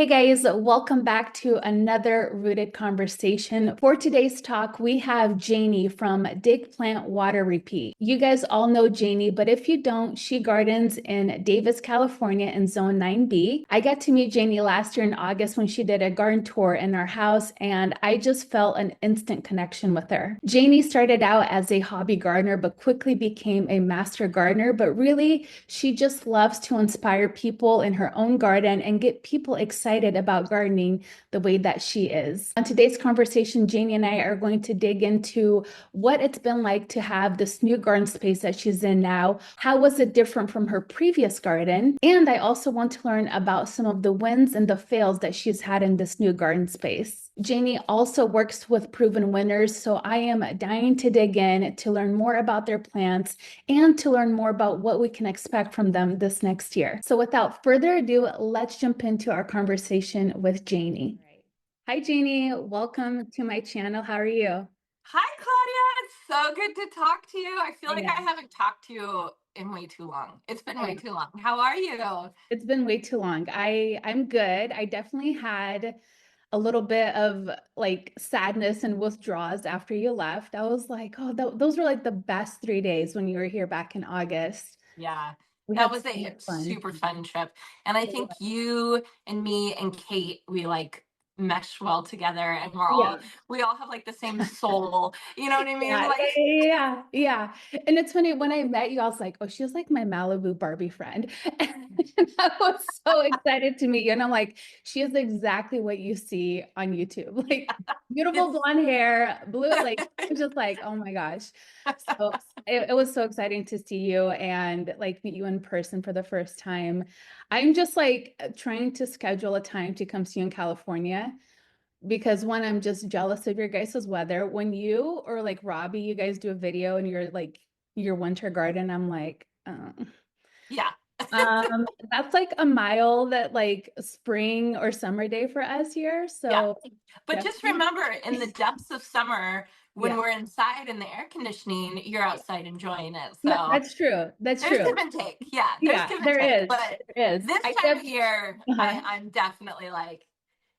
Hey guys, welcome back to another Rooted Conversation. For today's talk, we have Janey from Dig Plant Water Repeat. You guys all know Janey, but if you don't, she gardens in Davis, California in Zone 9B. I got to meet Janey last year in August when she did a garden tour in our house, and I just felt an instant connection with her. Janey started out as a hobby gardener, but quickly became a master gardener. But really, she just loves to inspire people in her own garden and get people excited about gardening the way that she is. On today's conversation, Janey and I are going to dig into what it's been like to have this new garden space that she's in now. How was it different from her previous garden? And I also want to learn about some of the wins and the fails that she's had in this new garden space. Janey also works with proven winners, so I am dying to dig in to learn more about their plants and to learn more about what we can expect from them this next year. So without further ado, let's jump into our conversation with Janey. Hi, Janey. Welcome to my channel. How are you? Hi, Claudia. It's so good to talk to you. I feel I like know. I haven't talked to you in way too long. It's been I way know. too long. How are you? It's been way too long. I'm good. I definitely had a little bit of like sadness and withdrawals after you left. I was like, oh, those were like the best 3 days when you were here back in August. Yeah, We that had was so a much fun. super fun trip. And I think you and me and Kate, we like mesh well together and Yeah. we all have like the same soul. You know what I mean? Yeah, Like, yeah. And it's funny, when I met you, I was like, oh, she's like my Malibu Barbie friend. And I was so excited to meet you. And I'm like, she is exactly what you see on YouTube. Like beautiful it's blonde hair, blue, like it's just like, oh my gosh. So it was so exciting to see you and like meet you in person for the first time. I'm just like trying to schedule a time to come see you in California because one, I'm just jealous of your guys' weather. When you or like Robbie, you guys do a video and you're like your winter garden, I'm like, yeah. that's like a mile that like spring or summer day for us here. Yeah. So But just definitely, remember, in the depths of summer, when yeah, we're inside in the air conditioning, you're outside enjoying it. So That's true. That's there's give true. and take. Yeah, there's Yeah, give and there take. is. But There is. this I time def of year, uh-huh. I'm definitely like,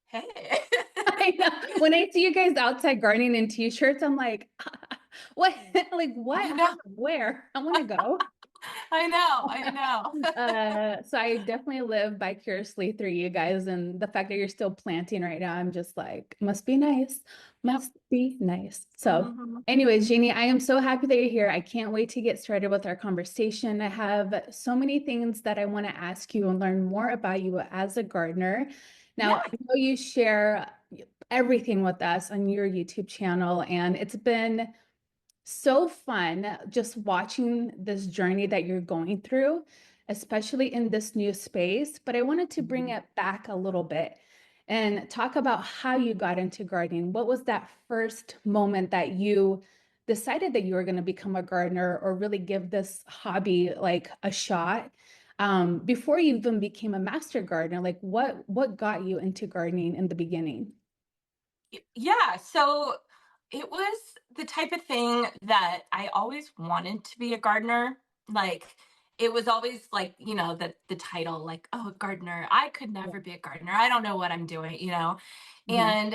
hey. I know. When I see you guys outside gardening in t-shirts, I'm like, what? Like what? I know, Where? I want to go. I know, I know. So I definitely live vicariously through you guys, and the fact that you're still planting right now, I'm just like, must be nice, Yep. must be nice. So, Mhm. anyways, Jeannie, I am so happy that you're here. I can't wait to get started with our conversation. I have so many things that I want to ask you and learn more about you as a gardener. Now, Yeah. I know you share everything with us on your YouTube channel, and it's been so fun just watching this journey that you're going through, especially in this new space. But I wanted to bring Mhm. it back a little bit and talk about how you got into gardening. What was that first moment that you decided that you were going to become a gardener or really give this hobby like a shot? Before you even became a master gardener, like what got you into gardening in the beginning? Yeah, so it was the type of thing that I always wanted to be a gardener. Like it was always like, the title, like, oh, a gardener. I could Yeah. never be a gardener. I don't know what I'm doing. Mhm.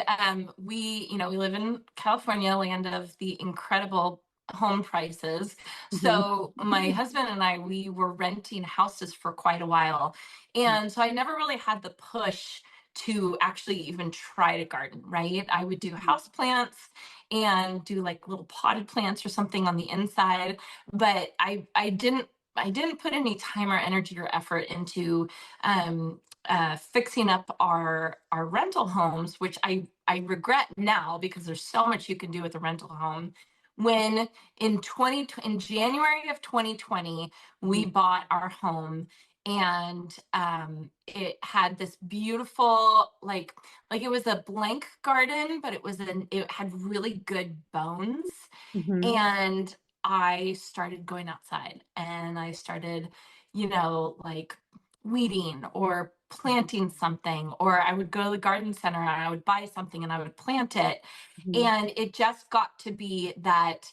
And we live in California, land of the incredible home prices. Mhm. So my husband and I, we were renting houses for quite a while. And so I never really had the push to actually even try to garden, right? I would do Mhm. house plants and do like little potted plants or something on the inside, but I didn't put any time or energy or effort into fixing up our rental homes, which I regret now because there's so much you can do with a rental home. When in January of 2020 we Mhm. bought our home, and it had this beautiful, like it was a blank garden, but it had really good bones. Mhm. And I started going outside and I started, like weeding or planting something, or I would go to the garden center and I would buy something and I would plant it. Mhm. And it just got to be that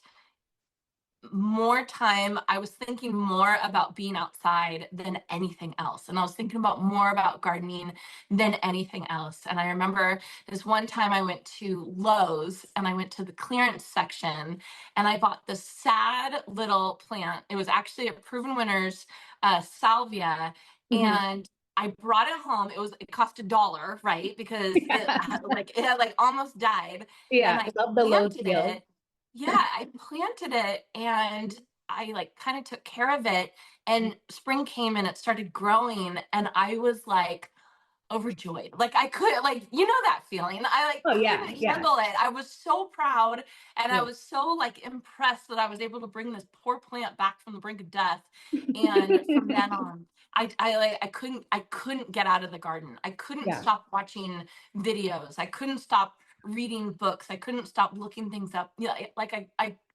more time. I was thinking more about being outside than anything else. And I was thinking about more about gardening than anything else. And I remember this one time I went to Lowe's and I went to the clearance section and I bought this sad little plant. It was actually a Proven Winners salvia. Mhm. And I brought it home. It cost $1, right? Because it had like almost died. And Yeah, I love the low planted deal. it. Yeah, I planted it and I like kind of took care of it. And spring came and it started growing. And I was like, overjoyed. Like I could like that feeling. I like Oh, yeah, couldn't yeah, handle it. I was so proud and I yeah. was so like impressed that I was able to bring this poor plant back from the brink of death. And from then on, I couldn't get out of the garden. I couldn't Yeah, stop watching videos. I couldn't stop reading books. I couldn't stop looking things up. Like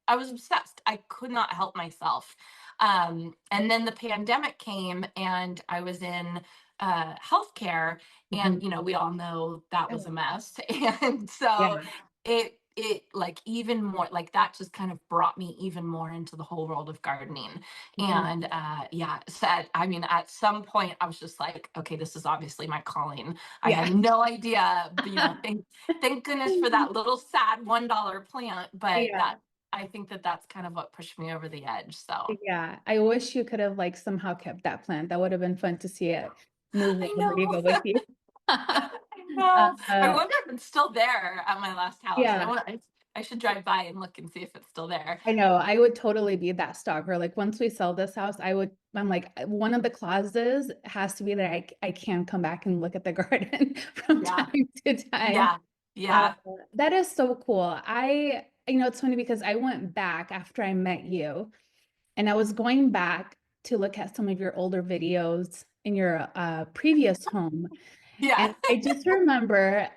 I was obsessed. I could not help myself. And then the pandemic came and I was in healthcare, mhm, and we all know that was yeah, a mess. And so yeah, it like even more like that just kind of brought me even more into the whole world of gardening. mhm, And yeah, so I mean at some point I was just like, okay, this is obviously my calling. I yeah. had no idea, but thank goodness for that little sad $1 plant, but Yeah, that I think that that's kind of what pushed me over the edge. So yeah. I wish you could have like somehow kept that plant. That would have been fun to see it move I wherever you go know. with you. I know. I Uh, wonder if it's still there at my last house. yeah, I should drive by and look and see if it's still there. I know. I would totally be that stalker. Like once we sell this house, I'm like, one of the clauses has to be that I can come back and look at the garden from Yeah. time to time. Yeah. Yeah. That is so cool. It's funny because I went back after I met you and I was going back to look at some of your older videos in your previous home. Yeah. And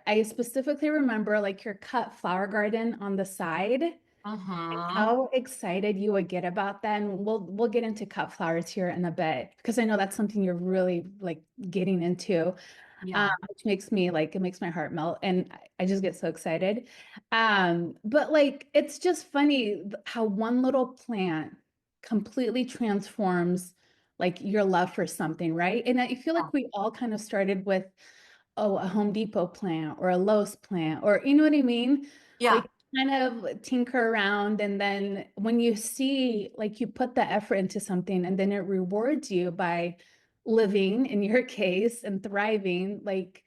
I specifically remember like your cut flower garden on the side. Hmm. How excited you would get about that. And we'll get into cut flowers here in a bit because I know that's something you're really like getting into, Yeah. which makes me like it makes my heart melt and I just get so excited. But like it's just funny how one little plant completely transforms like your love for something, right? And I feel like we all kind of started with a Home Depot plant or a Lowe's plant, or you know what I mean? Yeah. Like kind of tinker around. And then when you see, like, you put the effort into something and then it rewards you by living, in your case, and thriving, like,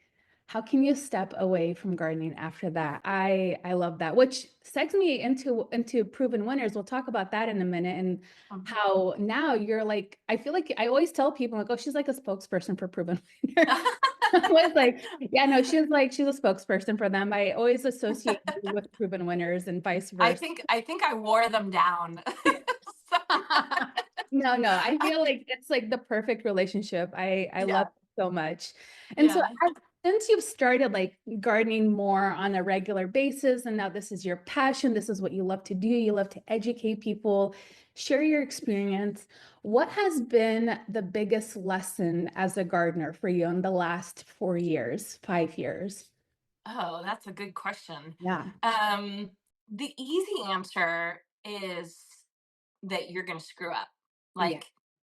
how can you step away from gardening after that? I love that, which segs me into proven winners. We'll talk about that in a minute and Mhm. how now you're like, I feel like I always tell people, like, oh, she's like a spokesperson for proven winners. I was like, yeah, no, she's a spokesperson for them. I always associate you with proven winners and vice versa. I think I wore them down. So No, no, I feel like it's like the perfect relationship. I love yeah. it so much. And so Yeah. since you've started like gardening more on a regular basis, and now this is your passion, this is what you love to do, you love to educate people, share your experience. What has been the biggest lesson as a gardener for you in the last 4 years, 5 years? Oh, that's a good question. Yeah. Um, the easy answer is that you're going to screw up. Yeah. Like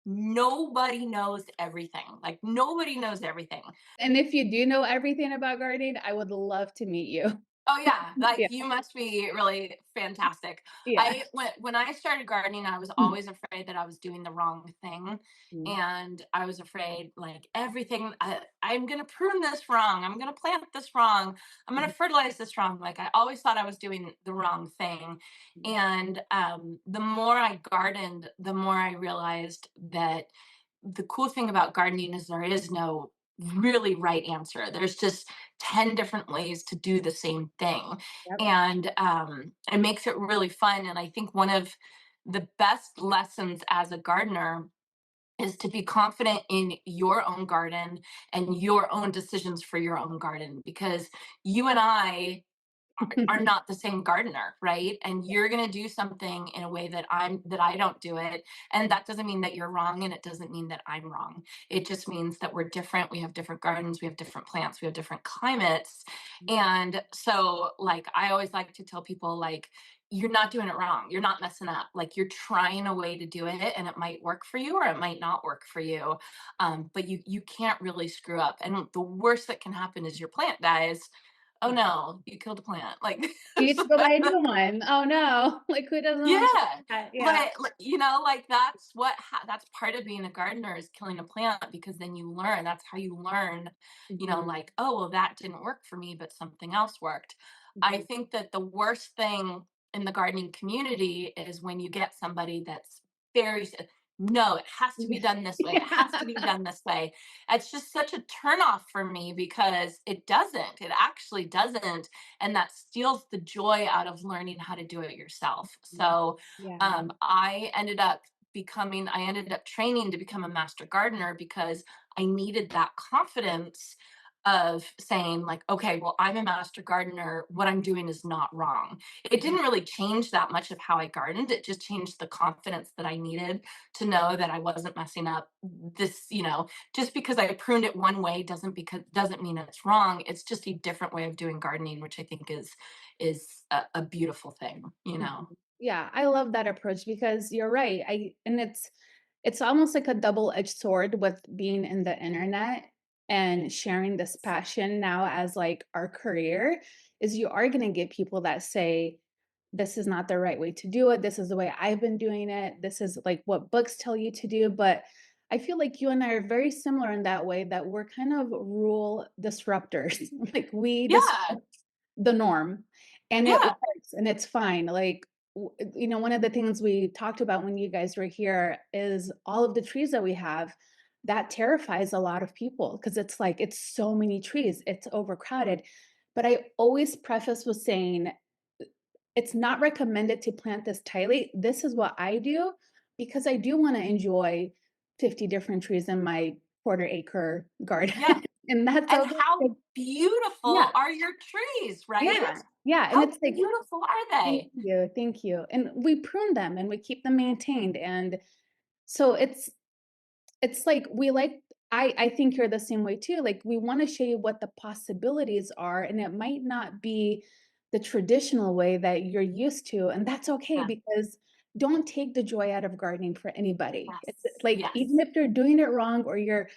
nobody knows everything. Like nobody knows everything. And if you do know everything about gardening, I would love to meet you. Oh yeah, Yeah. like you must be really fantastic. Yeah. When I started gardening, I was always afraid that I was doing the wrong thing, Mhm. and I was afraid like everything. I'm gonna prune this wrong. I'm gonna plant this wrong. I'm gonna fertilize this wrong. Like I always thought I was doing the wrong thing, and the more I gardened, the more I realized that the cool thing about gardening is there is no really right answer. There's just 10 different ways to do the same thing. Yep. And it makes it really fun. And I think one of the best lessons as a gardener is to be confident in your own garden and your own decisions for your own garden because you and I are not the same gardener, right? And you're going to do something in a way that I don't do it, and that doesn't mean that you're wrong, and it doesn't mean that I'm wrong. It just means that we're different. We have different gardens, we have different plants, we have different climates. And so like I always like to tell people, like, you're not doing it wrong. You're not messing up. Like, you're trying a way to do it, and it might work for you or it might not work for you. But you can't really screw up. And the worst that can happen is your plant dies. Oh no, you killed a plant. Like, You need to go buy a new one. Oh no. Like who doesn't want to yeah, do that? Yeah. like, you know, like that's that's part of being a gardener, is killing a plant, because then you learn. That's how you learn, you know, Mhm, like, oh, well, that didn't work for me, but something else worked. I mhm. think that the worst thing in the gardening community is when you get somebody that's very, no, it has to be done this way. It has to be Yeah. done this way. It's just such a turnoff for me, because it doesn't. It actually doesn't, and that steals the joy out of learning how to do it yourself. So Yeah. I ended up training to become a master gardener, because I needed that confidence of saying, like, okay, well, I'm a master gardener, what I'm doing is not wrong. It Mhm. didn't really change that much of how I gardened. It just changed the confidence that I needed to know that I wasn't messing up this, you know, just because I pruned it one way doesn't mean it's wrong. It's just a different way of doing gardening, which I think is a beautiful thing, you know. Mhm. Yeah, I love that approach because you're right. It's almost like a double-edged sword with being in the internet and sharing this passion now as like our career is you are going to get people that say this is not the right way to do it. This is the way I've been doing it. This is like what books tell you to do, but I feel like you and I are very similar in that way that we're kind of rule disruptors. Like we Yeah, the norm, and it yeah, works, and it's fine, like, one of the things we talked about when you guys were here is all of the trees that we have, that terrifies a lot of people because it's like, it's so many trees, it's overcrowded, but I always preface with saying, "It's not recommended to plant this tightly, this is what I do, because I do wanna enjoy 50 different trees in my quarter acre garden, yeah. and that's And okay." how beautiful Yeah. are your trees, right? Yeah, yeah, and How it's like, beautiful are they? thank you, and we prune them and we keep them maintained, and so it's like we like I think you're the same way too, like, we wanna show you what the possibilities are, and it might not be the traditional way that you're used to, and that's okay Yeah. because don't take the joy out of gardening for anybody. It's Yes. like, even Yes. if they're doing it wrong or you're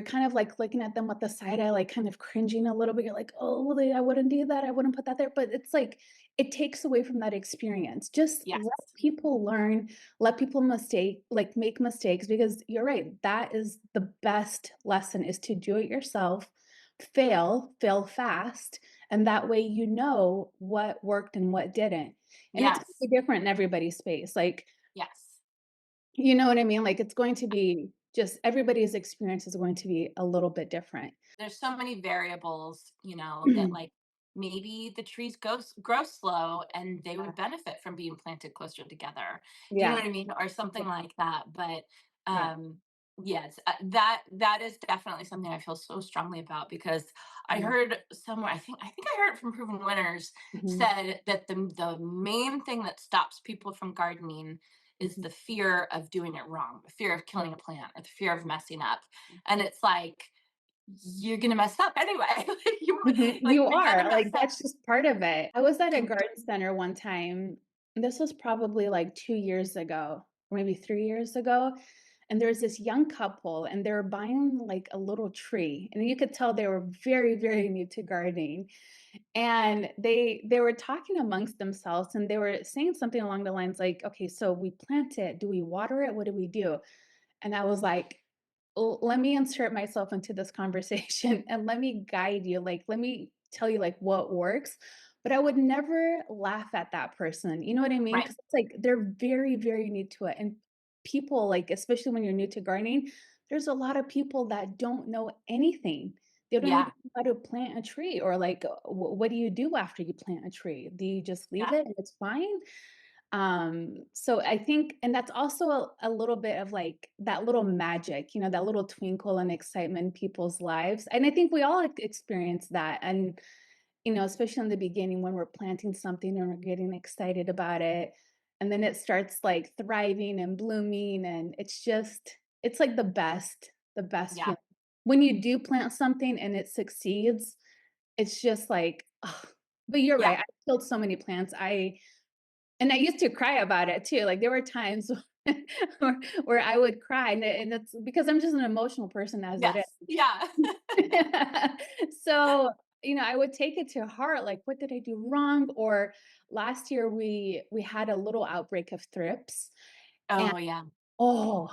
kind of, like, looking at them with the side eye, like, kind of cringing a little bit, you're like, "Oh, well, I wouldn't do that, I wouldn't put that there," but it's like, it takes away from that experience. Just let Yes. people learn, let people make mistakes because you're right, that is the best lesson is to do it yourself, fail fast, and that way you know what worked and what didn't. And it's gonna Yes. be different in everybody's space, like, Yes. you know what I mean? Like, it's going to be just everybody's experience is going to be a little bit different. There's so many variables, you know, that like maybe the trees grow slow and they Yeah, would benefit from being planted closer together. Do you know yeah, what I mean? Or yeah, something like that. But yeah, yes, that is definitely something I feel so strongly about, because I yeah, heard somewhere, I think I heard it from Proven Winners, mhm, said that the main thing that stops people from gardening is mhm, the fear of doing it wrong, the fear of killing a plant, or the fear of messing up. And it's like, you're gonna mess up anyway. mhm, Like, you you're gonna are, mess like, up. that's just part of it. I was at a Com- garden center one time, this was probably, like, 2 years ago, or maybe 3 years ago, and there's this young couple, and they were buying, like, a little tree, and you could tell they were very, very new to gardening, and they were talking amongst themselves, and they were saying something along the lines like, "Okay, so we plant it, do we water it, what do we do?" And I was like, let me insert myself into this conversation and let me guide you, like, let me tell you, like, what works." But I would never laugh at that person, you know what I mean? right. Because it's like they're very, very new to it, and people, like, especially when you're new to gardening, there's a lot of people that don't know anything. They don't even Yeah. know how to plant a tree or, like, what do you do after you plant a tree? Do you just leave Yeah. it and it's fine? So I think and that's also a little bit of, like, that little magic, that little twinkle and excitement in people's lives, and I think we all experience that, and especially in the beginning when we're planting something and we're getting excited about it, and then it starts, like, thriving and blooming, and it's, like, the best Yeah. feeling. When you do plant something and it succeeds, it's just like, ugh. But you're Yeah. right, I killed so many plants, and I used to cry about it too, like, there were times where I would cry, and it's because I'm just an emotional person as it Yes. is. Yeah. So, I would take it to heart, like, "What did I do wrong?" Or last year, we had a little outbreak of thrips, and Oh, yeah.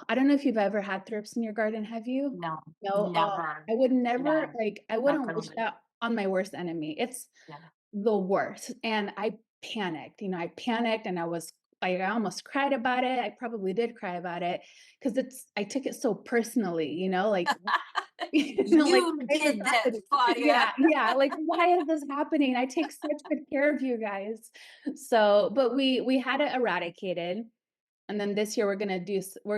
I don't know if you've ever had thrips in your garden, have you? No, No? Oh, never. I would never, No, like, I not wouldn't gonna wish lie. that on my worst enemy. It's Yeah. the worst, and I panicked and I almost cried about it. I probably did cry about it because I took it so personally, like, like, You "Why is this did this, happening?" Claudia. Yeah, yeah, like, "Why is this happening? I take such good care of you guys." So, but we had it eradicated, and then this year we're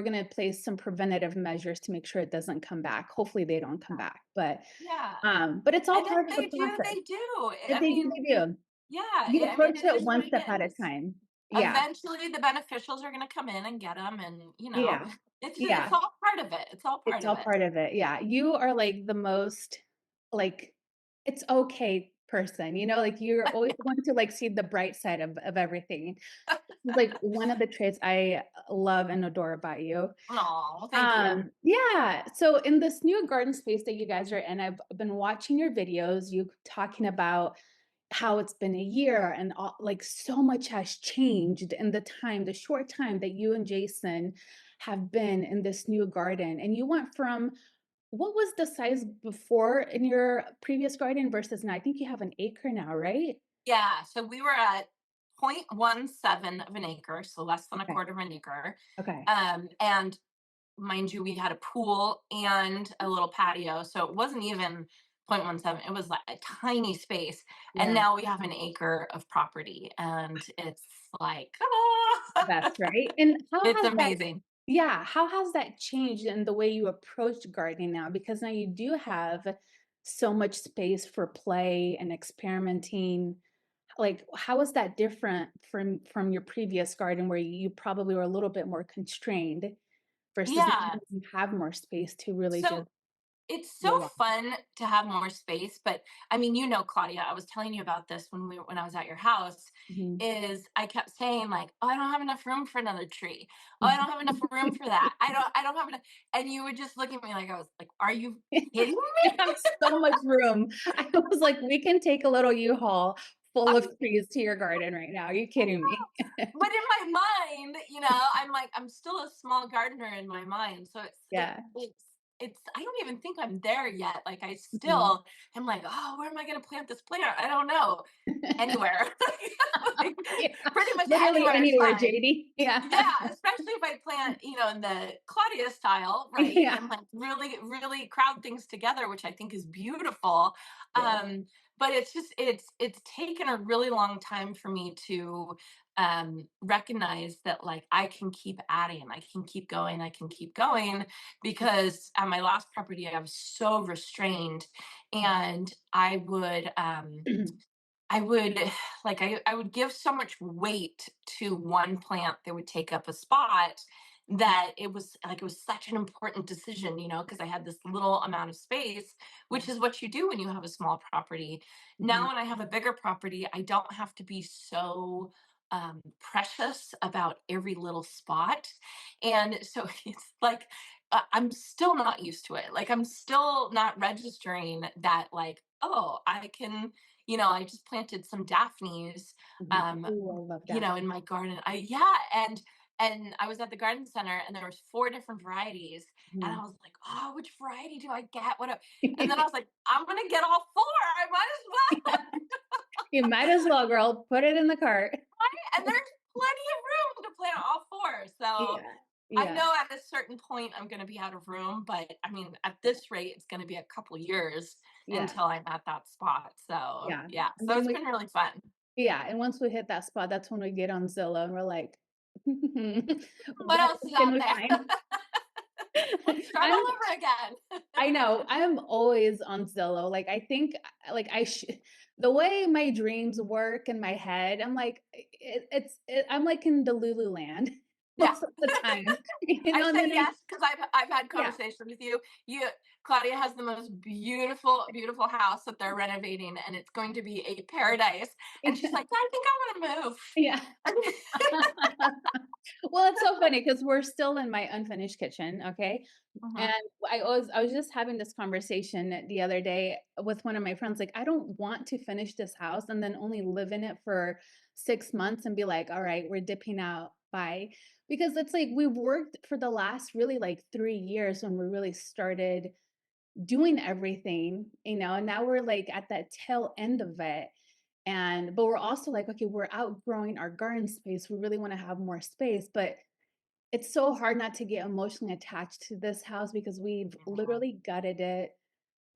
gonna place some preventative measures to make sure it doesn't come back. Hopefully, they don't come back, Yeah. but it's all And if part of the they do, process. they do. If I they do, mean, they do. yeah, You I mean, approach it it is what one it step at a is. time. Yeah, Eventually, the beneficials are gonna come in and get them, and, yeah, it's yeah. all part of it. It's all part It's of all it. part of it, yeah. You are, like, the most, like, it's okay person, like, you're always going to, like, see the bright side of everything. This is, like, one of the traits I love and adore about you. Oh, thank you. Yeah, so in this new garden space that you guys are in, I've been watching your videos, you talking about how it's been a year and like so much has changed in the short time that you and Jason have been in this new garden. And you went from what was the size before in your previous garden versus now? I think you have an acre now, right? Yeah, so we were at 0.17 of an acre, so less than a Okay. quarter of an acre. Okay. And mind you, we had a pool and a little patio, so it wasn't even 0.17. It was like a tiny space. And Yeah. now we have an acre of property, and it's like, Best, right? And how it's has that amazing. Yeah, how has that changed in the way you approach gardening now? Because now you do have so much space for play and experimenting. Like, how is that different from your previous garden where you probably were a little bit more constrained versus now Yeah. you have more space to really just So it's so go off? fun to have more space, but I mean, Claudia, I was telling you about this when I was at your house, Mhm. is I kept saying like, "Oh, I don't have enough room for another tree. Oh, I don't have enough room for that. I don't have enough." And you would just look at me like I was like, "Are you kidding You me?" have so much room. I was like, "We can take a little U-Haul full of trees to your garden right now. Are you kidding me?" But in my mind, I'm like, I'm still a small gardener in my mind. So Yeah. it's I don't even think I'm there yet. Like I Mhm. still am like, oh, where am I gonna plant this plant? I don't know. Anywhere. Like, Yeah, pretty much literally anywhere is anywhere, fine. JD. Yeah, Yeah. especially if I plant, in the Claudia style, right? Yeah. And like really, really crowd things together, which I think is beautiful. Yes. Um, but it's taken a really long time for me to recognize that like I can keep adding, I can keep going, I can keep going, because at my last property I was so restrained, and I would I would give so much weight to one plant that would take up a spot, that it was such an important decision, because I had this little amount of space, which Yeah. is what you do when you have a small property. Now Mhm. when I have a bigger property, I don't have to be so precious about every little spot. And so it's like I'm still not used to it. Like I'm still not registering that like, oh, I can, I just planted some Daphnes, Mhm. um, Ooh, I love that. in my garden. Yeah, and I was at the garden center, and there was four different varieties, and I Mhm. was like, oh, which variety do I get? And then I was like, I'm gonna get all four. I might as well. You might as well, girl. Put it in the cart. And there's plenty of room to plant all four. So Yeah. I Yeah. know at a certain point I'm going to be out of room, but I mean, at this rate, it's going to be a couple years Yeah. until I'm at that spot. So Yeah. yeah, And so then it's been really fun. yeah, and once we hit that spot, that's when we get on Zillow and we're like, What "What else else is can out we there? find?" Let's start I'm all over again. I know, I'm always on Zillow, like, I think, like, I should the way my dreams work in my head, I'm like, I'm like in the Lululand Yeah. most of the time, I and say then yes because I've had yeah. conversations with you. Claudia has the most beautiful, beautiful house that they're renovating, and it's going to be a paradise. And she's like, I think I want to Yeah. move. Well, it's so funny because 'cause we're still in my unfinished kitchen, okay? And Mhm. I was just having this conversation the other day with one of my friends, like, I don't want to finish this house and then only live in it for 6 months and be like, "All right, we're dipping out, bye." Because it's like we've worked for the last really, like, 3 years when we really started doing everything, and now we're, like, at that tail end of it, but we're also like, "Okay, we're outgrowing our garden space, we really wanna have more space," but it's so hard not to get emotionally attached to this house because we've Mhm. literally gutted it.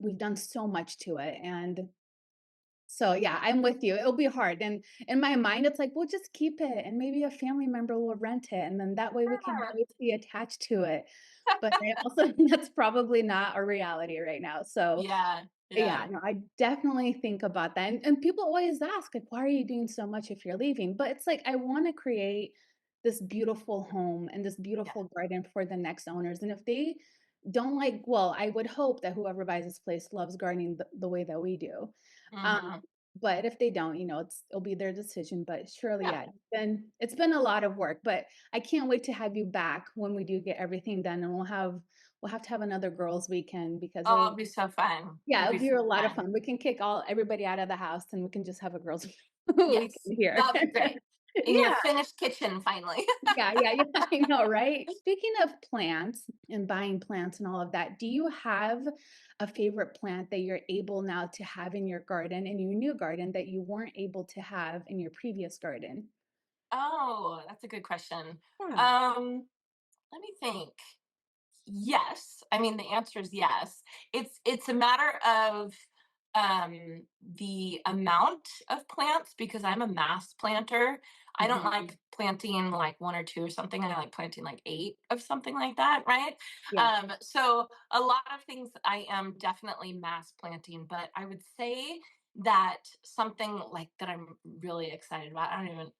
We've done so much to it, and so, yeah, I'm with you. It'll be hard, and in my mind, it's like, "We'll just keep it, and maybe a family member will rent it, and then that way we can Sure. always be attached to it." But I also that's probably not a reality right now, so Yeah, yeah, yeah, no, I definitely think about that, and people always ask, like, "Why are you doing so much if you're leaving?" But it's like, I wanna create this beautiful home and this yeah. beautiful garden for the next owners, and if they don't like well, I would hope that whoever buys this place loves gardening the way that we do. Um, Mhm. but if they don't, it'll be their decision, but surely, Yeah. yeah, it's been a lot of work, but I can't wait to have you back when we do get everything done, and we'll have to have another girls' weekend because Oh, it'll it'll be so fun. yeah, It'll it'll be be so a lot of fun. fun. We can kick everybody out of the house, and we can just have a girls' Yes, weekend here. that'll be great. In your Yeah, finished kitchen, finally. yeah, I know, right? Speaking of plants and buying plants and all of that, do you have a favorite plant that you're able now to have in your garden, in your new garden, that you weren't able to have in your previous garden? Oh, that's a good question. Yeah. Um, Let me think. Yes. I mean, the answer is yes. It's a matter of the amount of plants because I'm a mass planter. I don't Mhm. like planting like one or two or something. I like planting like eight of something like that, right? Yeah. So a lot of things I am definitely mass planting, but I would say that something like that I'm really excited about.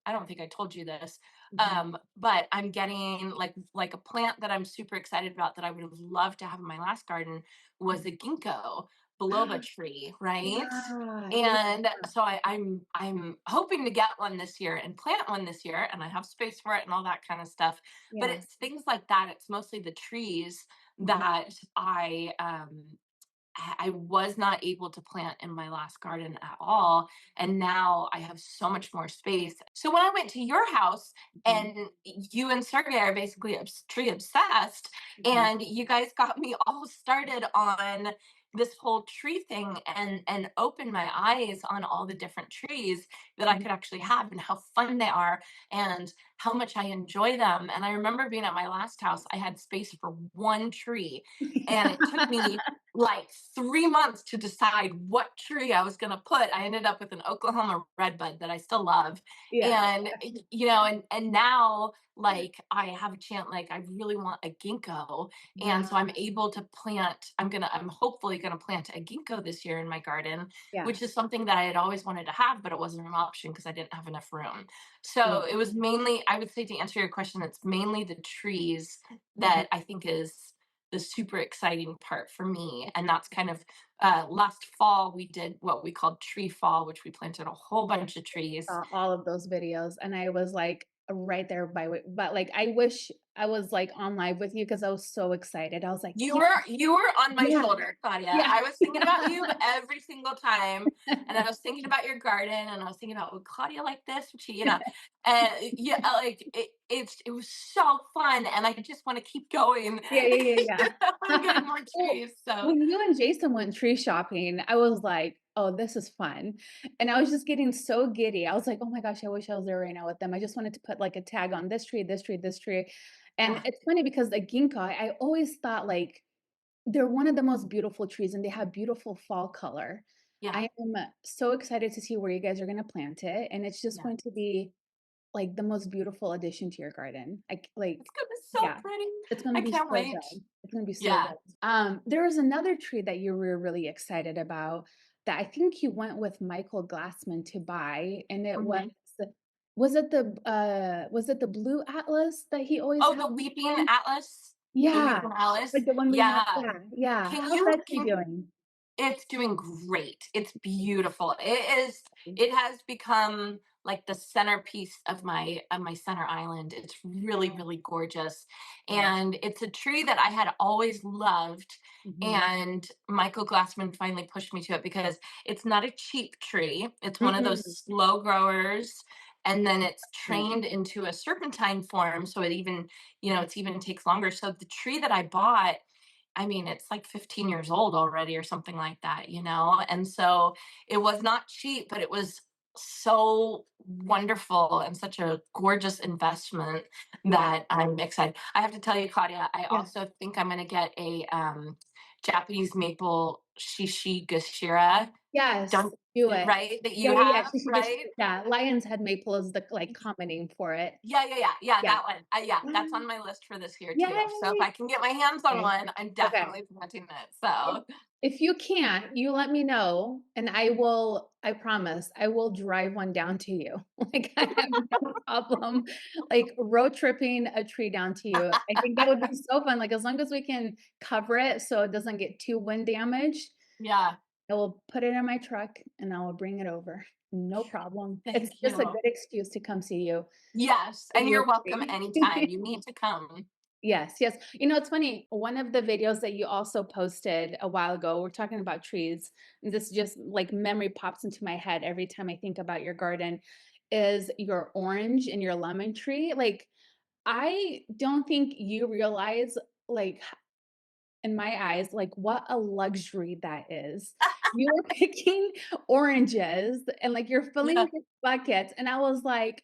I don't think I told you this, Mhm. but I'm getting like a plant that I'm super excited about that I would have loved to have in my last garden was a ginkgo biloba tree, right? Yeah, yeah, And so I'm hoping to get one this year and plant one this year, and I have space for it and all that kind of stuff. But yeah. it's things like that. It's mostly the trees Mhm. that I was not able to plant in my last garden at all. And now I have so much more space. So when I went to your house Mhm. and you and Sergey are basically tree obsessed, Mhm. and you guys got me all started on this whole tree thing and opened my eyes on all the different trees that I Mhm. could actually have and how fun they are and how much I enjoy them. And I remember being at my last house, I had space for one tree. And Yeah. it took me like 3 months to decide what tree I was going to put. I ended up with an Oklahoma redbud that I still love. Yeah. And and now like I have a chance, like I really want a ginkgo. And Yeah. so I'm able to plant, I'm hopefully gonna plant a ginkgo this year in my garden, Yeah. which is something that I had always wanted to have, but it wasn't an option because I didn't have enough room. So Yeah. it was mainly, I would say, to answer your question, it's mainly the trees Mhm. that I think is the super exciting part for me. And that's kind of last fall we did what we called tree fall, which we planted a whole bunch of trees. Saw all of those videos, and I was, like, right there but, like, I wish I was, like, on live with you because I was so excited. I was like, You "Yeah, were you were on my yeah, shoulder, Claudia. yeah." I was thinking about you every single time, and I was thinking about your garden, and I was thinking about, would Claudia like this? Would she, and yeah, like it was so fun, and I just want to keep going. Yeah, yeah, yeah, I'm getting yeah. more Well, trees. So when you and Jason went tree shopping, I was like, "Oh, this is fun," and I was just getting so giddy. I was like, "Oh my gosh, I wish I was there right now with them." I just wanted to put, like, a tag on this tree, this tree, this tree, and yeah, it's funny because the ginkgo, I always thought, like, they're one of the most beautiful trees, and they have beautiful fall color. yeah, I am so excited to see where you guys are gonna plant it, and it's just yeah. going to be like the most beautiful addition to your garden. It's gonna be so yeah, pretty. it's gonna I be can't so wait. good. It's gonna be so Yeah. good. There was another tree that you were really excited about that I think you went with Michael Glassman to buy, and it Mhm. was it the blue atlas that he always Oh, had? the weeping atlas? The Yeah, weeping Alice? like the one we have, Yeah. yeah. Can How's you that tree can doing? It's doing great. It's beautiful. It has become like the centerpiece of my center island. It's really, really gorgeous. Yeah. And it's a tree that I had always loved. Mhm. And Michael Glassman finally pushed me to it because it's not a cheap tree. It's one of those Mm-mm. slow growers. And then it's Right. trained into a serpentine form. So it even, it's even takes longer. So the tree that I bought, I mean, it's like 15 years old already or something like that, you know? And so it was not cheap, but it was so wonderful and such a gorgeous investment Yeah. that I'm excited. I have to tell you, Claudia, I Yeah. also think I'm going to get a Japanese maple shishi gashira. Yes, Don't, do it. right? That you Yeah, yeah, yeah. have, She should get right? yeah, lion's head maple is the, like, common name for it. Yeah, yeah, yeah, yeah, Yeah. that one. Yeah, that's on Mm, my list for this year too. So if yay! I can get my hands on Okay. one, I'm Okay. definitely planting it. If So if you can't, you let me know, and I promise, I will drive one down to you. Like, I have no problem, like, road tripping a tree down to you. I think that would be so fun, like, as long as we can cover it so it doesn't get too wind damaged, yeah. I will put it in my truck and I will bring it over. No problem. It's Thank just a you. good excuse to come see you Yes, with and your you're welcome tree. anytime. You need to come. Yes, yes. You know, it's funny, one of the videos that you also posted a while ago, we're talking about trees, and this just, like, memory pops into my head every time I think about your garden, is your orange and your lemon tree. Like, I don't think you realize, like, in my eyes, like, what a luxury that is. You were picking oranges and, like, you're filling Yeah, your buckets, and I was like,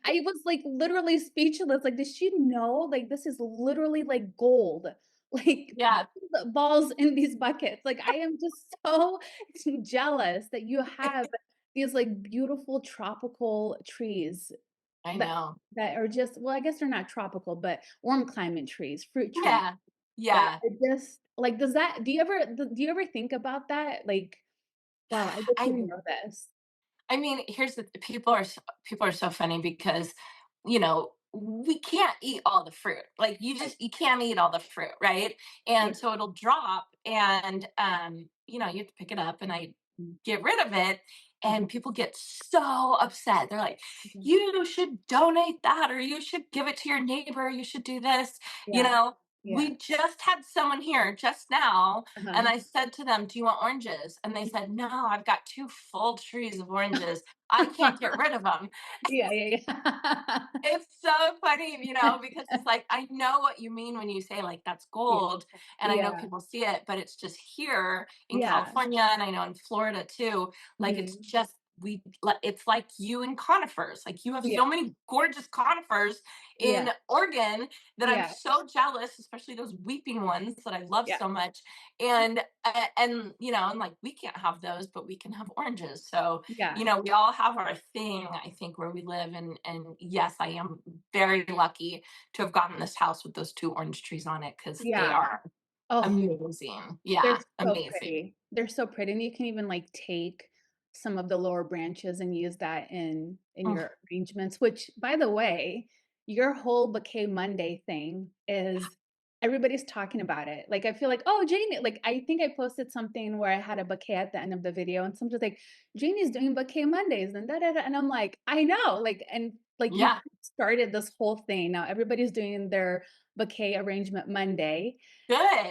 I was, like, literally speechless, like, does she know, like, this is literally, like, gold, like, yeah, the balls in these buckets, like, I am just so jealous that you have these, like, beautiful tropical trees I that know. are just, well, I guess they're not tropical, but warm climate trees, fruit trees. Yeah, That yeah. are just like, does that do you ever think about that? Like, "Wow, I get to I grow this." I mean, here's the people are so funny because, we can't eat all the fruit. Like you can't eat all the fruit, right? Yeah. And so it'll drop and you have to pick it up and I Mm, get rid of it mhm, and people get so upset. They're like, mhm. "You should donate that or you should give it to your neighbor, you should do this." You Yeah, know, yeah, we just had someone here just now and uh-huh. I said to them, "Do you want oranges?" And they said, "No, I've got two full trees of oranges. I can't get rid of them." Yeah, yeah, yeah. It's so funny, because it's like, I know what you mean when you say, like, that's Yeah, gold. And I know yeah, people see it, but it's just here in yeah, California. And I know in Florida too. Like, it's mhm, just, it's like you and conifers. Like, you have yeah, so many gorgeous conifers yeah, in Oregon that I'm yeah, so jealous, especially those weeping ones that I love yeah, so much. And like, we can't have those, but we can have oranges. So, yeah, we all have our thing, I think, where we live. And yes, I am very lucky to have gotten this house with those two orange trees on it because they yeah. are Oh, amazing. they're Yeah, so amazing. pretty. They're so pretty, and you can even, like, take some of the lower branches and use that in Mm, your arrangements, which, by the way, your whole Bouquet Monday thing is everybody's talking about it. Like, I feel like, "Oh, Janie," like, I think I posted something where I had a bouquet at the end of the video, and someone's like, "Janie's doing Bouquet Mondays and da da da," and I'm like, "I know," like, and, like, you yeah, started this whole thing. Now everybody's doing their Bouquet Arrangement Monday.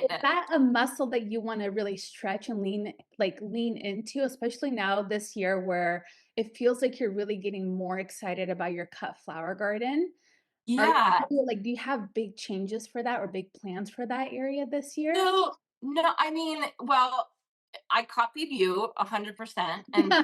Is good. that a muscle that you wanna really stretch and lean into, especially now this year where it feels like you're really getting more excited about your cut flower garden? Yeah. Do you have big changes for that or big plans for that area this year? So, no, I mean, well, I copied you 100% and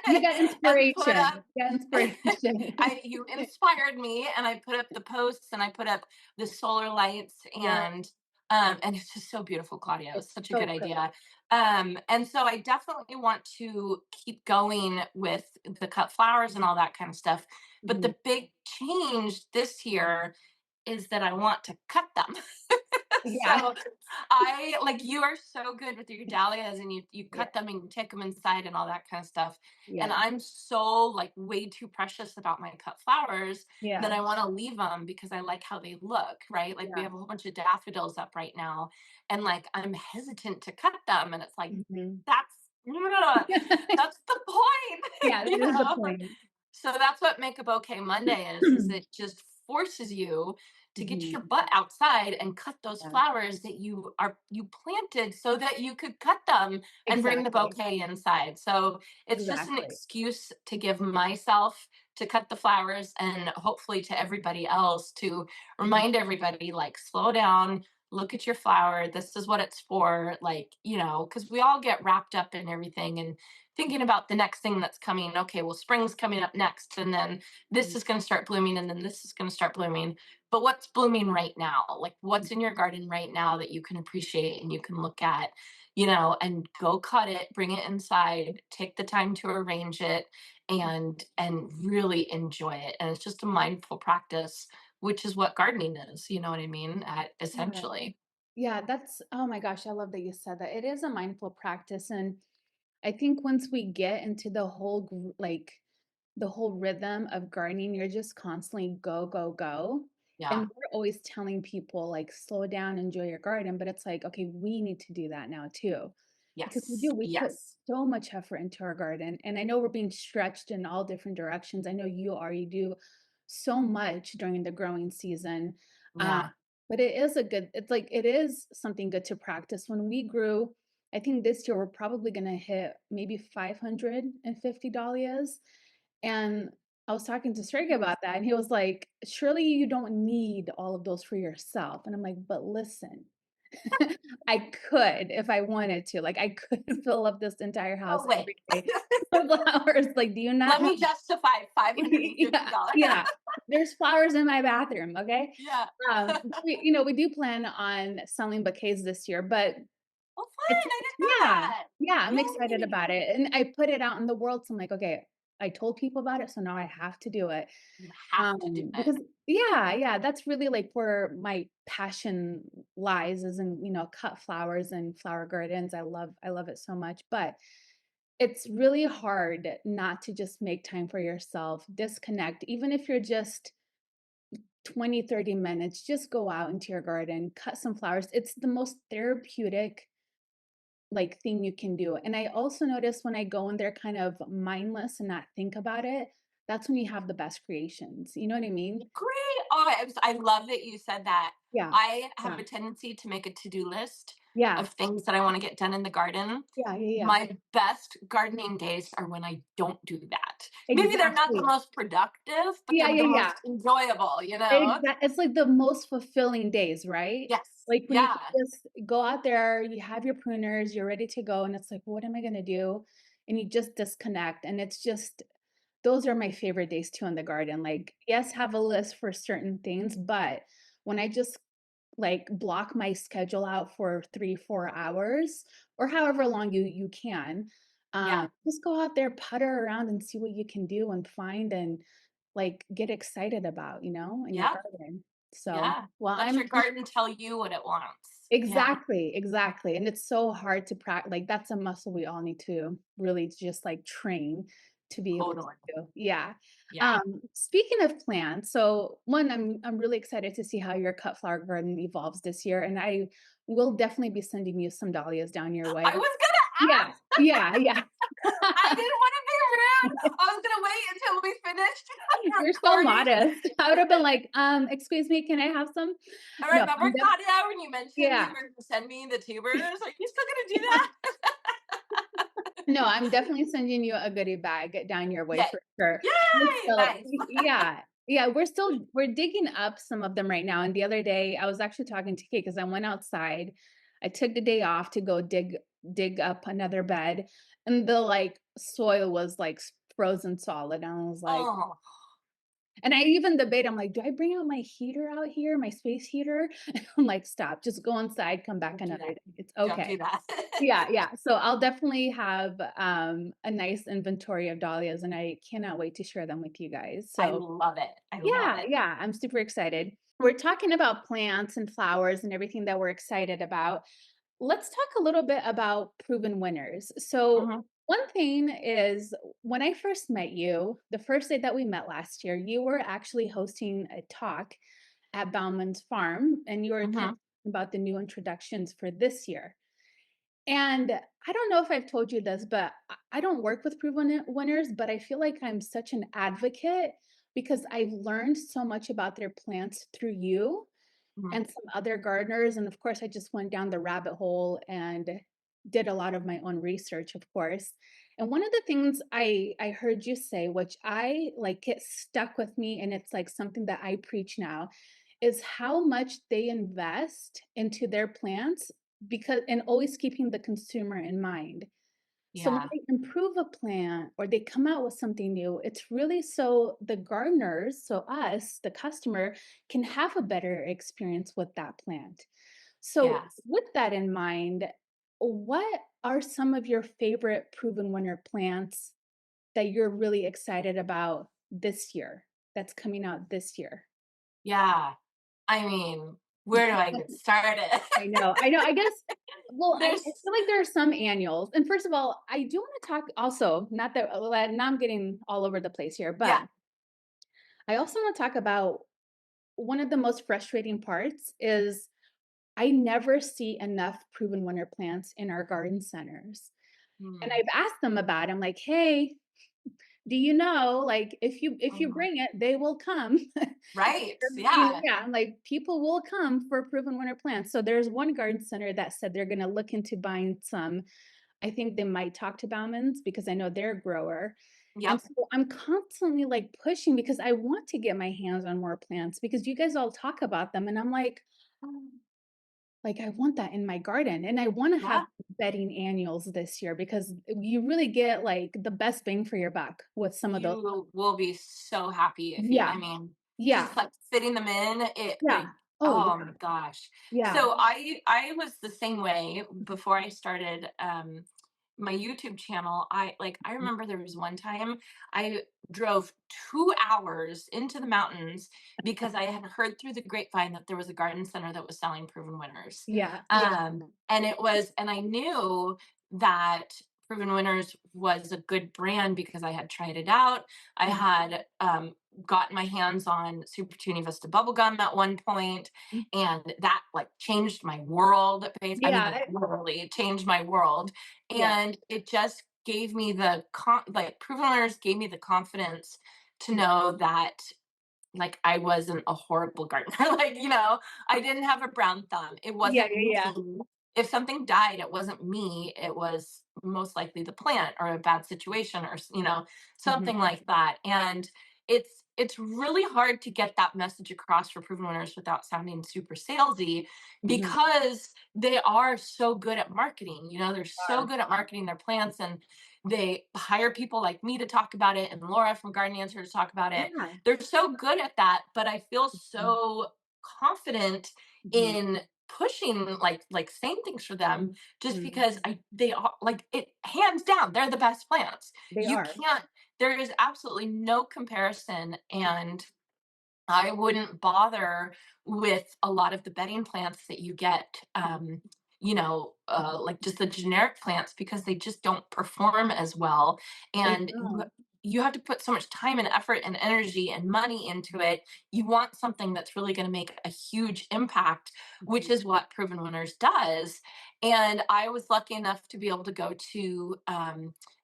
You got and put inspiration. up You got inspiration. I you inspired me and I put up the posts and I put up the solar lights Yep, and And it's just so beautiful, Claudia. It It's was such a good so pretty. idea. And so I definitely want to keep going with the cut flowers and all that kind of stuff. But Mhm. the big change this year is that I want to cut them. Yeah. So I like you are so good with your dahlias and you Yeah. cut them and you take them inside and all that kind of stuff. And Yeah. I'm so like way too precious about my cut flowers that Yeah. I want to leave them because I like how they look, right? Like we Yeah. have a whole bunch of daffodils up right now and like I'm hesitant to cut them and it's like Mhm. that's that's the point, Yeah, you that is the know? point. So that's what Make a Bouquet Monday is it just forces you to get Mhm. your butt outside and cut those Yeah. flowers that you planted so that you could cut them and bring the Exactly. bouquet inside. So it's just an Exactly. excuse to give myself to cut the flowers and hopefully to everybody else to Mhm. remind everybody like slow down, look at your flower, this is what it's for, like, because we all get wrapped up in everything and thinking about the next thing that's coming. Okay, well, spring's coming up next, and then this Mhm. is going to start blooming, and then this is going to start blooming. But what's blooming right now? Like, what's in your garden right now that you can appreciate and you can look at, and go cut it, bring it inside, take the time to arrange it, and really enjoy it. And it's just a mindful practice, which is what gardening is. You know what I mean? Yeah. Essentially, Yeah, that's oh my gosh, I love that you said that. It is a mindful practice, and I think once we get into the whole rhythm of gardening, you're just constantly go, go, go. And yeah. we're always telling people like slow down, enjoy your garden, but it's like, okay, we need to do that now too. Because Yes, we put yes, so much effort into our garden. And I know we're being stretched in all different directions. I know you do so much during the growing season. Um, yeah. but it is something good to practice. When we grew, I think this year we're probably gonna hit maybe 550 dahlias. And I was talking to Sergey about that, and he was like, "Surely you don't need all of those for yourself." And I'm like, "But listen, I could if I wanted to. Like, I could fill up this entire Oh house wait. every day with flowers. Like, do you not Let know?" me justify Yeah, $550. yeah. There's flowers in my bathroom, okay? Yeah. But we do plan on selling bouquets this year, but Well, it's fun. I didn't know yeah, that. yeah, I'm excited Yay. about it, and I put it out in the world, so I'm like, "Okay, I told people about it, so now I have to do it." You have to do it. Because yeah, that's really, like, where my passion lies is in, cut flowers and flower gardens. I love it so much, but it's really hard not to just make time for yourself, disconnect, even if you're just 20, 30 minutes, just go out into your garden, cut some flowers. It's the most therapeutic like thing you can do. And I also notice when I go in there kind of mindless and not think about it, that's when you have the best creations. You know what I mean? Great. Oh, I love that you said that. Yeah. I have Yeah. a tendency to make a to-do list Yeah. of things that I want to get done in the garden. Yeah. Yeah. Yeah. My best gardening days are when I don't do that. Maybe they're not the Exactly. most productive, but Yeah. they're Yeah. the Yeah. most enjoyable, you know? It's like the most fulfilling days, right? Yes. Like when you Yeah. can just go out there, you have your pruners, you're ready to go, and it's like, what am I gonna do? And you just disconnect. And it's just those are my favorite days too in the garden. Like, yes, have a list for certain things, but when I just like block my schedule out for 3, 4 hours or however long you can, Yeah. just go out there, putter around and see what you can do and find and like get excited about, in your Yeah. garden. So, Yeah. well, Let your garden tell you what it wants. Yeah. exactly, exactly, and it's so hard to like, that's a muscle we all need to really just, like, train to be able to Totally. do. Yeah. Yeah. Speaking of plants, so, one, I'm really excited to see how your cut flower garden evolves this year, and I will definitely be sending you some dahlias down your way. I was gonna Yeah. ask. Yeah, yeah. I didn't want to be rude. I was gonna wait until we finished You're so recording. modest. I would have been like, "Excuse me, can I have some?" I No, remember I'm def Claudia when you mentioned you yeah. were gonna send me the tubers. Are you still gonna do that? No, I'm definitely sending you a goodie bag down your way Yay! for sure. We're Yay! still Nice. yeah. Yeah, we're digging up some of them right now, and the other day, I was actually talking to Kate because I went outside. I took the day off to go dig up another bed, and the, like, soil was, like, frozen solid, and I was like, Oh, And I even debate, I'm like, "Do I bring out my heater out here, my space heater?" I'm like, "Stop, just go inside, come back Don't do another that. day. It's Don't okay." do that. Yeah, yeah. So I'll definitely have, a nice inventory of dahlias, and I cannot wait to share them with you guys. I So love it. I love yeah, it. yeah, I'm super excited. We're talking about plants and flowers and everything that we're excited about. Let's talk a little bit about proven winners. So, Mhm, one thing is when I first met you, the first day that we met last year, you were actually hosting a talk at Bauman's Farm, and you were kind mhm, of talking about the new introductions for this year. And I don't know if I've told you this, but I don't work with proven winners, but I feel like I'm such an advocate because I've learned so much about their plants through you mhm. and some other gardeners. And of course, I just went down the rabbit hole and did a lot of my own research, of course. And one of the things I heard you say, which I like it stuck with me, and it's like something that I preach now, is how much they invest into their plants because and always keeping the consumer in mind. So when Yeah, they improve a plant or they come out with something new, it's really so the gardeners, so us, the customer, can have a better experience with that plant. So yes. with that in mind, what are some of your favorite proven winner plants that you're really excited about this year that's coming out this year? Yeah. I mean, where do I get started? I know, I guess well, I There's feel like there are some annuals, and first of all, I do wanna talk also, not that now I'm getting all over the place here, yeah. but I also wanna talk about one of the most frustrating parts is I never see enough proven winner plants in our garden centers, and Mm, I've asked them about it, I'm like, "Hey, do you know, like, if you mhm. bring it, they will come." Right. You know, Yeah. yeah, I'm like, people will come for proven winner plants. So there's one garden center that said they're gonna look into buying some. I think they might talk to Bauman's because I know they're a grower. And Yep. so I'm constantly like pushing because I want to get my hands on more plants because you guys all talk about them. And I'm like, I want that in my garden. And I want to have Yeah. bedding annuals this year because you really get like the best bang for your buck with some of those. You will be so happy if you Yeah. I mean, Yeah. just, like, fitting them in, it Yeah. Oh, oh yeah. my gosh. Yeah. So I was the same way before I started, my YouTube channel. I remember there was one time I drove 2 hours into the mountains because I had heard through the grapevine that there was a garden center that was selling proven winners. Yeah. Yeah. And I knew that Proven Winners was a good brand because I had tried it out. I Mhm. had gotten my hands on Super Tuny Vista bubblegum at one point, Mhm. and that like changed my world. I mean, Yeah. like literally, it changed my world, Yeah. and it just gave me like Proven Winners gave me the confidence to Yeah. know that like I wasn't a horrible gardener. Like, I didn't have a brown thumb. It Yeah. wasn't Yeah. me. Yeah. If something died, it wasn't me. It was most likely the plant or a bad situation or, Mhm. something like that. And it's really hard to get that message across for proven winners without sounding super salesy Mhm. because they are so good at marketing. They're so Are. good at marketing their plants, and they hire people like me to talk about it and Laura from Garden Answer to talk about it. Yeah. They're so good at that, but I feel Mhm. so confident Mhm. in pushing like saying things for them just Mhm. because I they are like it hands down they're the best plants. They You are. can't There is absolutely no comparison, and I wouldn't bother with a lot of the bedding plants that you get, like just the generic plants because they just don't perform as well. They And don't. you have to put so much time and effort and energy and money into it. You want something that's really going to make a huge impact, which Mhm. is what Proven Winners does. And I was lucky enough to be able to go to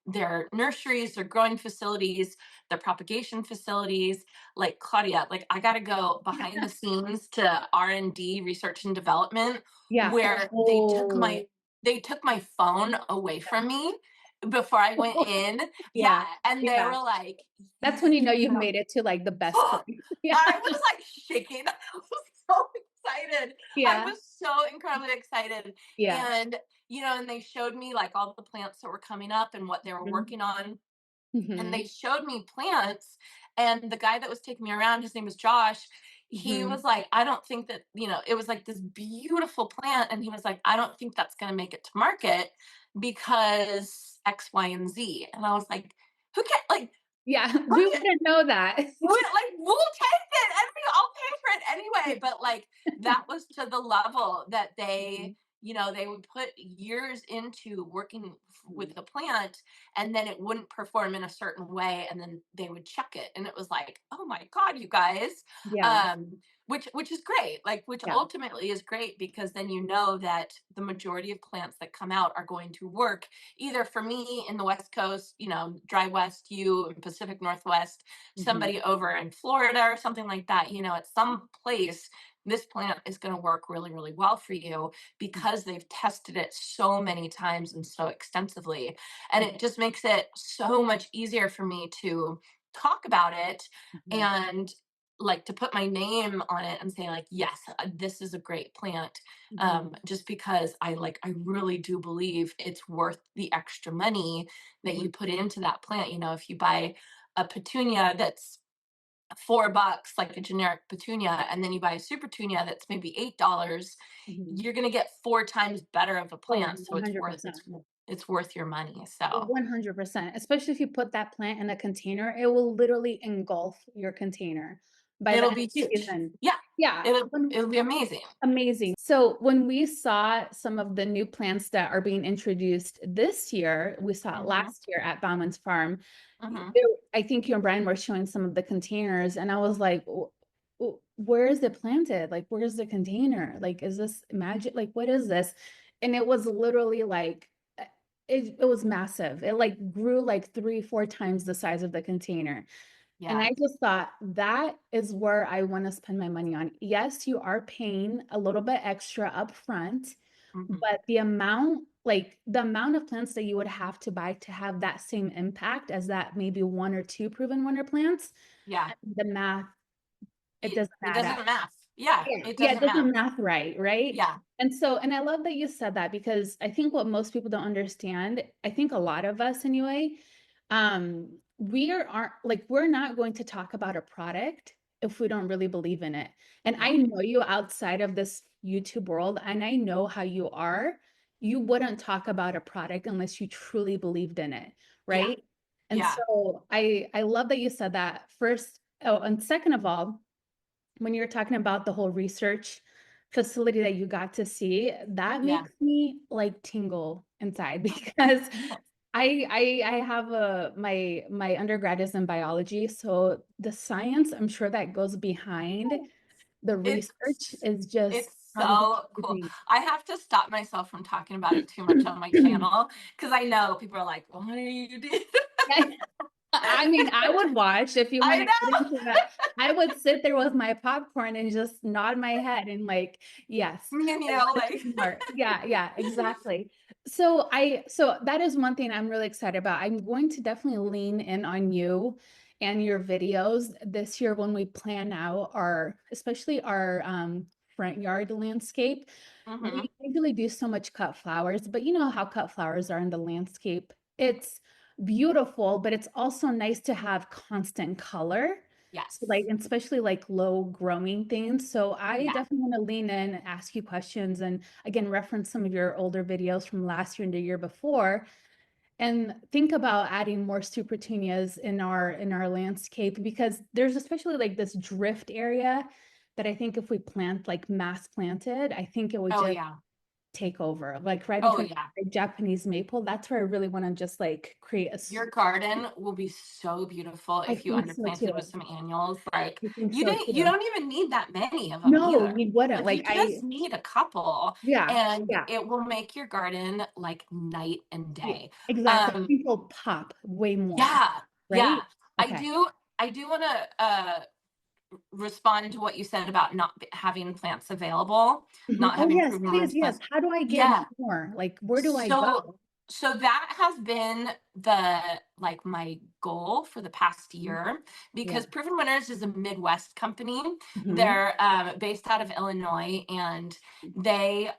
their nurseries, their growing facilities, their propagation facilities. Like Claudia, like I got to go behind the scenes to R&D, research and development, Yeah. where Oh, they took my phone away from me before I went in. Yeah, yeah. and they Yeah. were like, That's when "You you know you've cannot." made it to, like, the best place. Yeah. I was like shaking. I was so excited. I Yeah. was so incredibly excited. Yeah. And and they showed me like all the plants that were coming up and what they were Mhm. working on, and Mhm. they showed me plants, and the guy that was taking me around, his name was Josh, he Mhm. was like, I don't think that, it was like this beautiful plant, and he was like, I don't think that's going to make it to market because X, Y, and Z. And I was like, who can, like, Yeah, we okay, wouldn't know that. we'll take it. I'll pay for it anyway. But like, that was to the level that Mhm. they would put years into working Mhm. with the plant, and then it wouldn't perform in a certain way, and then they would check it, and it was like, oh my God, you guys. Yeah, Which is great, like, which yeah. ultimately is great, because then you know that the majority of plants that come out are going to work either for me in the West Coast, dry West, you in Pacific Northwest, Mhm. somebody over in Florida or something like that, at some place, this plant is going to work really, really well for you, because they've tested it so many times and so extensively. And it just makes it so much easier for me to talk about it, Mhm. and like to put my name on it and say, like, yes, this is a great plant. Mhm. Just because I really do believe it's worth the extra money that you Mhm. put into that plant. If you buy a petunia that's $4, like a generic petunia, and then you buy a super petunia that's maybe $8, Mhm. you're gonna get 4 times better of a Oh, plant. So it's worth 100%. it's worth your money. So 100%, especially if you put that plant in a container, it will literally engulf your container by the it'll end be of the huge. season. Yeah, Yeah, when it'll be amazing. amazing. So when we saw some of the new plants that are being introduced this year, we saw it Hmm. last year at Bauman's Farm. Hmm. There, I think you and Brian were showing some of the containers, and I was like, Where is it planted? Like, where's the container? Like, is this magic? Like, what is this?" And it was literally like, it was massive. It like grew like 3, 4 times the size of the container. And Yeah. I just thought that is where I want to spend my money on. Yes, you are paying a little bit extra up front, Hmm. but the amount of plants that you would have to buy to have that same impact as that maybe one or two proven winner plants, Yeah. the math, it doesn't It add up. doesn't math. Yeah, Yeah, it yeah, it doesn't doesn't math. math right, right? Yeah. And I love that you said that because I think what most people don't understand, I think a lot of us anyway, aren't like we're not going to talk about a product if we don't really believe in it. And I Yeah. know you outside of this YouTube world, and I know how you are. You wouldn't talk about a product unless you truly believed in it, Yeah. right? And Yeah. so I love that you said that first. Oh, and second of all, when you're talking about the whole research facility that you got to see, that Yeah. makes me like tingle inside because I have my undergrad is in biology, so the science I'm sure that goes behind the It's research is just it's probably so cool. amazing. I have to stop myself from talking about it too much on my channel, because I know people are like, "What are you doing?" Yeah, I mean, I would watch if you want I to get know. into that. I would sit there with my popcorn and just nod my head and like, yes, Me and I you, want to like, see more. Yeah, yeah, exactly. So that is one thing I'm really excited about. I'm going to definitely lean in on you and your videos this year when we plan out especially our front yard landscape. hmm, We usually do so much cut flowers, but you know how cut flowers are in the landscape. It's beautiful, but it's also nice to have constant color. So yes, like, and especially like low growing things. So I yeah, definitely want to lean in and ask you questions and again, reference some of your older videos from last year and the year before and think about adding more supertunias in our landscape because there's especially like this drift area that I think if we plant like mass planted, I think it would oh just yeah, take over. Like right in oh front of yeah. the Japanese maple, that's where I really want to just like create Your garden will be so beautiful I if you think so underplanted with too. some annuals. Like, I think you so didn't you too. don't even need that many of them No, either. you wouldn't. Like, Like you just need a couple, yeah, and yeah, it will make your garden like night and yeah, day. exactly. Um, People pop way more, yeah, yeah. right? I Okay. do I do want to respond to what you said about not having plants available, Mhm. not Oh, having yes, proven please. winners Yes. plants. How do I get Yeah. more? Like, where do I So go? that has been the like my goal for the past Mhm. year, Yeah. because Proven Winners is a Midwest company. Hmm. They're based out of Illinois, and they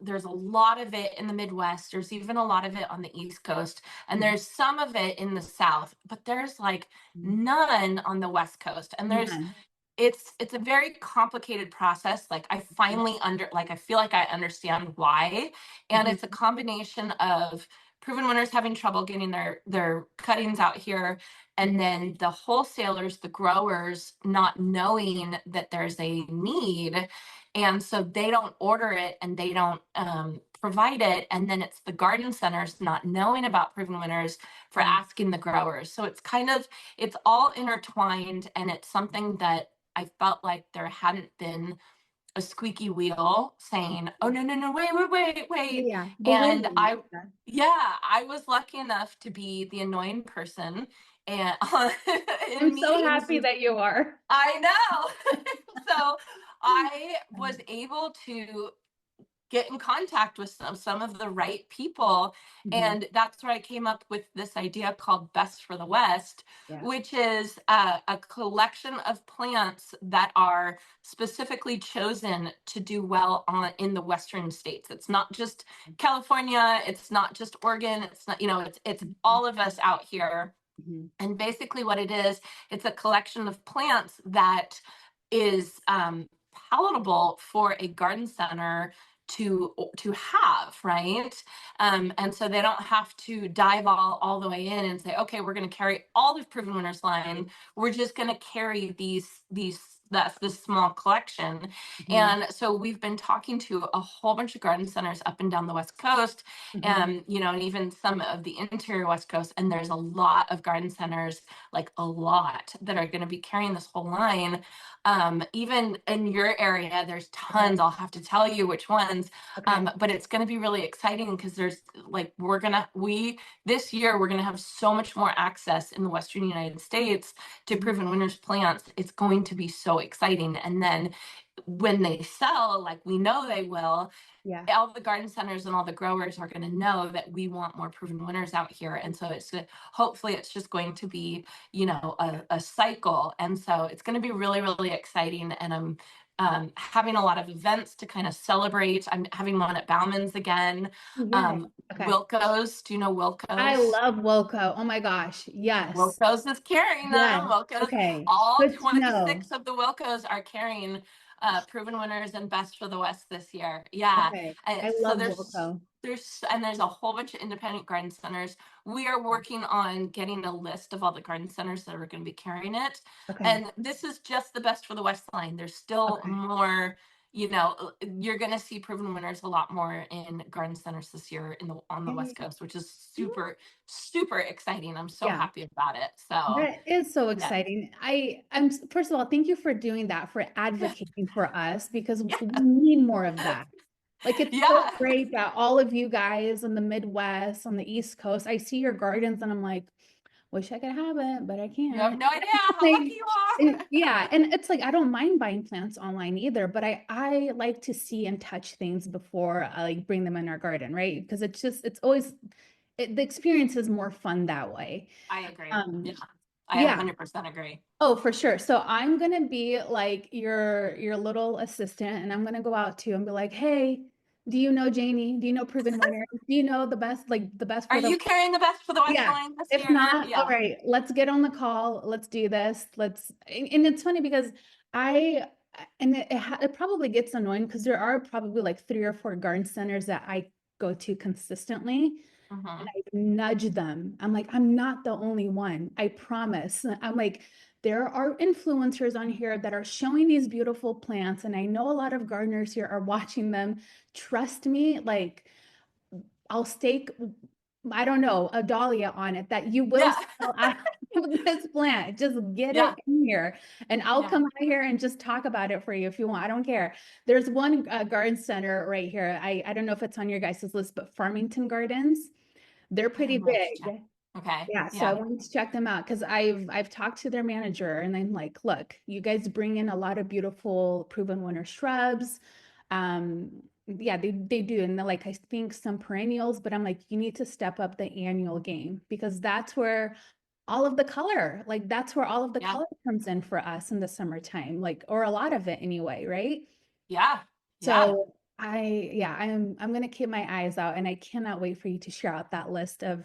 there's a lot of it in the Midwest. There's even a lot of it on the East Coast, and Mhm. there's some of it in the South, but there's like none on the West Coast. And there's None. it's a very complicated process. Like I finally I feel like I understand why. And it's a Mhm. combination of proven winners having trouble getting their cuttings out here, and then the wholesalers, the growers not knowing that there's a need, and so they don't order it and they don't provide it, and then it's the garden centers not knowing about proven winners for Yeah. asking the growers. So it's all intertwined, and it's something that I felt like there hadn't been a squeaky wheel saying, "Oh no, no, no, wait, wait, wait, Yeah, wait." yeah. The And waiting. Yeah. yeah, I was lucky enough to be the annoying person and I'm in so meetings. happy that you are. I know. So I was able to get in contact with some of the right people, Mhm. and that's where I came up with this idea called Best for the West, Yeah. which is a collection of plants that are specifically chosen to do well in the western states. It's not just California, it's not just Oregon, it's not, it's Mhm. all of us out here. Mhm. And basically, what it is, it's a collection of plants that is palatable for a garden center to have, right? And so they don't have to dive all the way in and say, okay, we're going to carry all of Proven Winners line. We're just going to carry that's this small collection. Mhm. And so we've been talking to a whole bunch of garden centers up and down the West Coast, Mhm. and even some of the interior West Coast. And there's a lot of garden centers, like a lot, that are going to be carrying this whole line. Even in your area, there's Okay. tons. I'll have to tell you which ones. Okay. But it's going to be really exciting because there's like we this year we're going to have so much more access in the Western United States to Mhm. proven winners plants. It's going to be so exciting. And then when they sell, like we know they will, Yeah. all the garden centers and all the growers are going to know that we want more proven winners out here. And so hopefully it's just going to be, a cycle. And so it's going to be really, really exciting. And I'm having a lot of events to kind of celebrate. I'm having one at Bauman's again. Yeah. Okay. Wilco's, do you know I Wilco's? love Wilco. Oh my gosh. Yes. Wilco's is carrying them. Yes. Wilco's, Okay. all Good to know. 26 of the Wilco's are carrying proven winners and best for the West this year. Yeah. Okay. I So love Wilco. there's a whole bunch of independent garden centers. We are working on getting a list of all the garden centers that are going to be carrying it. Okay. And this is just the best for the West line. There's still Okay. more, you're going to see proven winners a lot more in garden centers this year on the West Yay. Coast, which is super, super exciting. I'm so Yeah. happy about it. So, That is so yeah. exciting. I'm first of all, thank you for doing that, for advocating for us because Yeah. we need more of that. Like it's so Yeah. great that all of you guys in the Midwest, on the East Coast, I see your gardens and I'm like, wish I could have it, but I You have can't. no idea how Like, lucky you are. and yeah, and it's like I don't mind buying plants online either, but I like to see and touch things before I like bring them in our garden, right? Because it's always the experience is more fun that way. I agree. Yeah. Um, I yeah. 100% agree. Oh, for sure. So I'm gonna be like your little assistant, and I'm gonna go out to you and be like, "Hey, do you know Janey? Do you know Proven Winner? Do you know the best, like the best Are for the?" you carrying the best for the West Yeah. line this If year? not, all Yeah. right, let's get on the call. Let's do this. And it's funny because I, and it probably gets annoying because there are probably like 3 or 4 garden centers that I go to consistently and Hmm. I nudge them. I'm like, I'm not the only one. I promise. I'm like, there are influencers on here that are showing these beautiful plants, and I know a lot of gardeners here are watching them. Trust me, like I'll stake, I don't know, a dahlia on it that you will Yeah. sell out of this plant. Just get Yeah. it in here. And I'll Yeah. come out here and just talk about it for you if you want. I don't care. There's one garden center right here. I don't know if it's on your guys' list, but Farmington Gardens, they're I pretty might check. big. Okay. Yeah, so I Yeah. wanted to check them out because I've talked to their manager and I'm like, look, you guys bring in a lot of beautiful proven winter shrubs. Yeah, they do. And they're like, I think some perennials, but I'm like, you need to step up the annual game because that's where all of the color, like that's where all of the Yeah. color comes in for us in the summertime, like, or a lot of it anyway, right? Yeah. Yeah. So I'm gonna keep my eyes out, and I cannot wait for you to share out that list of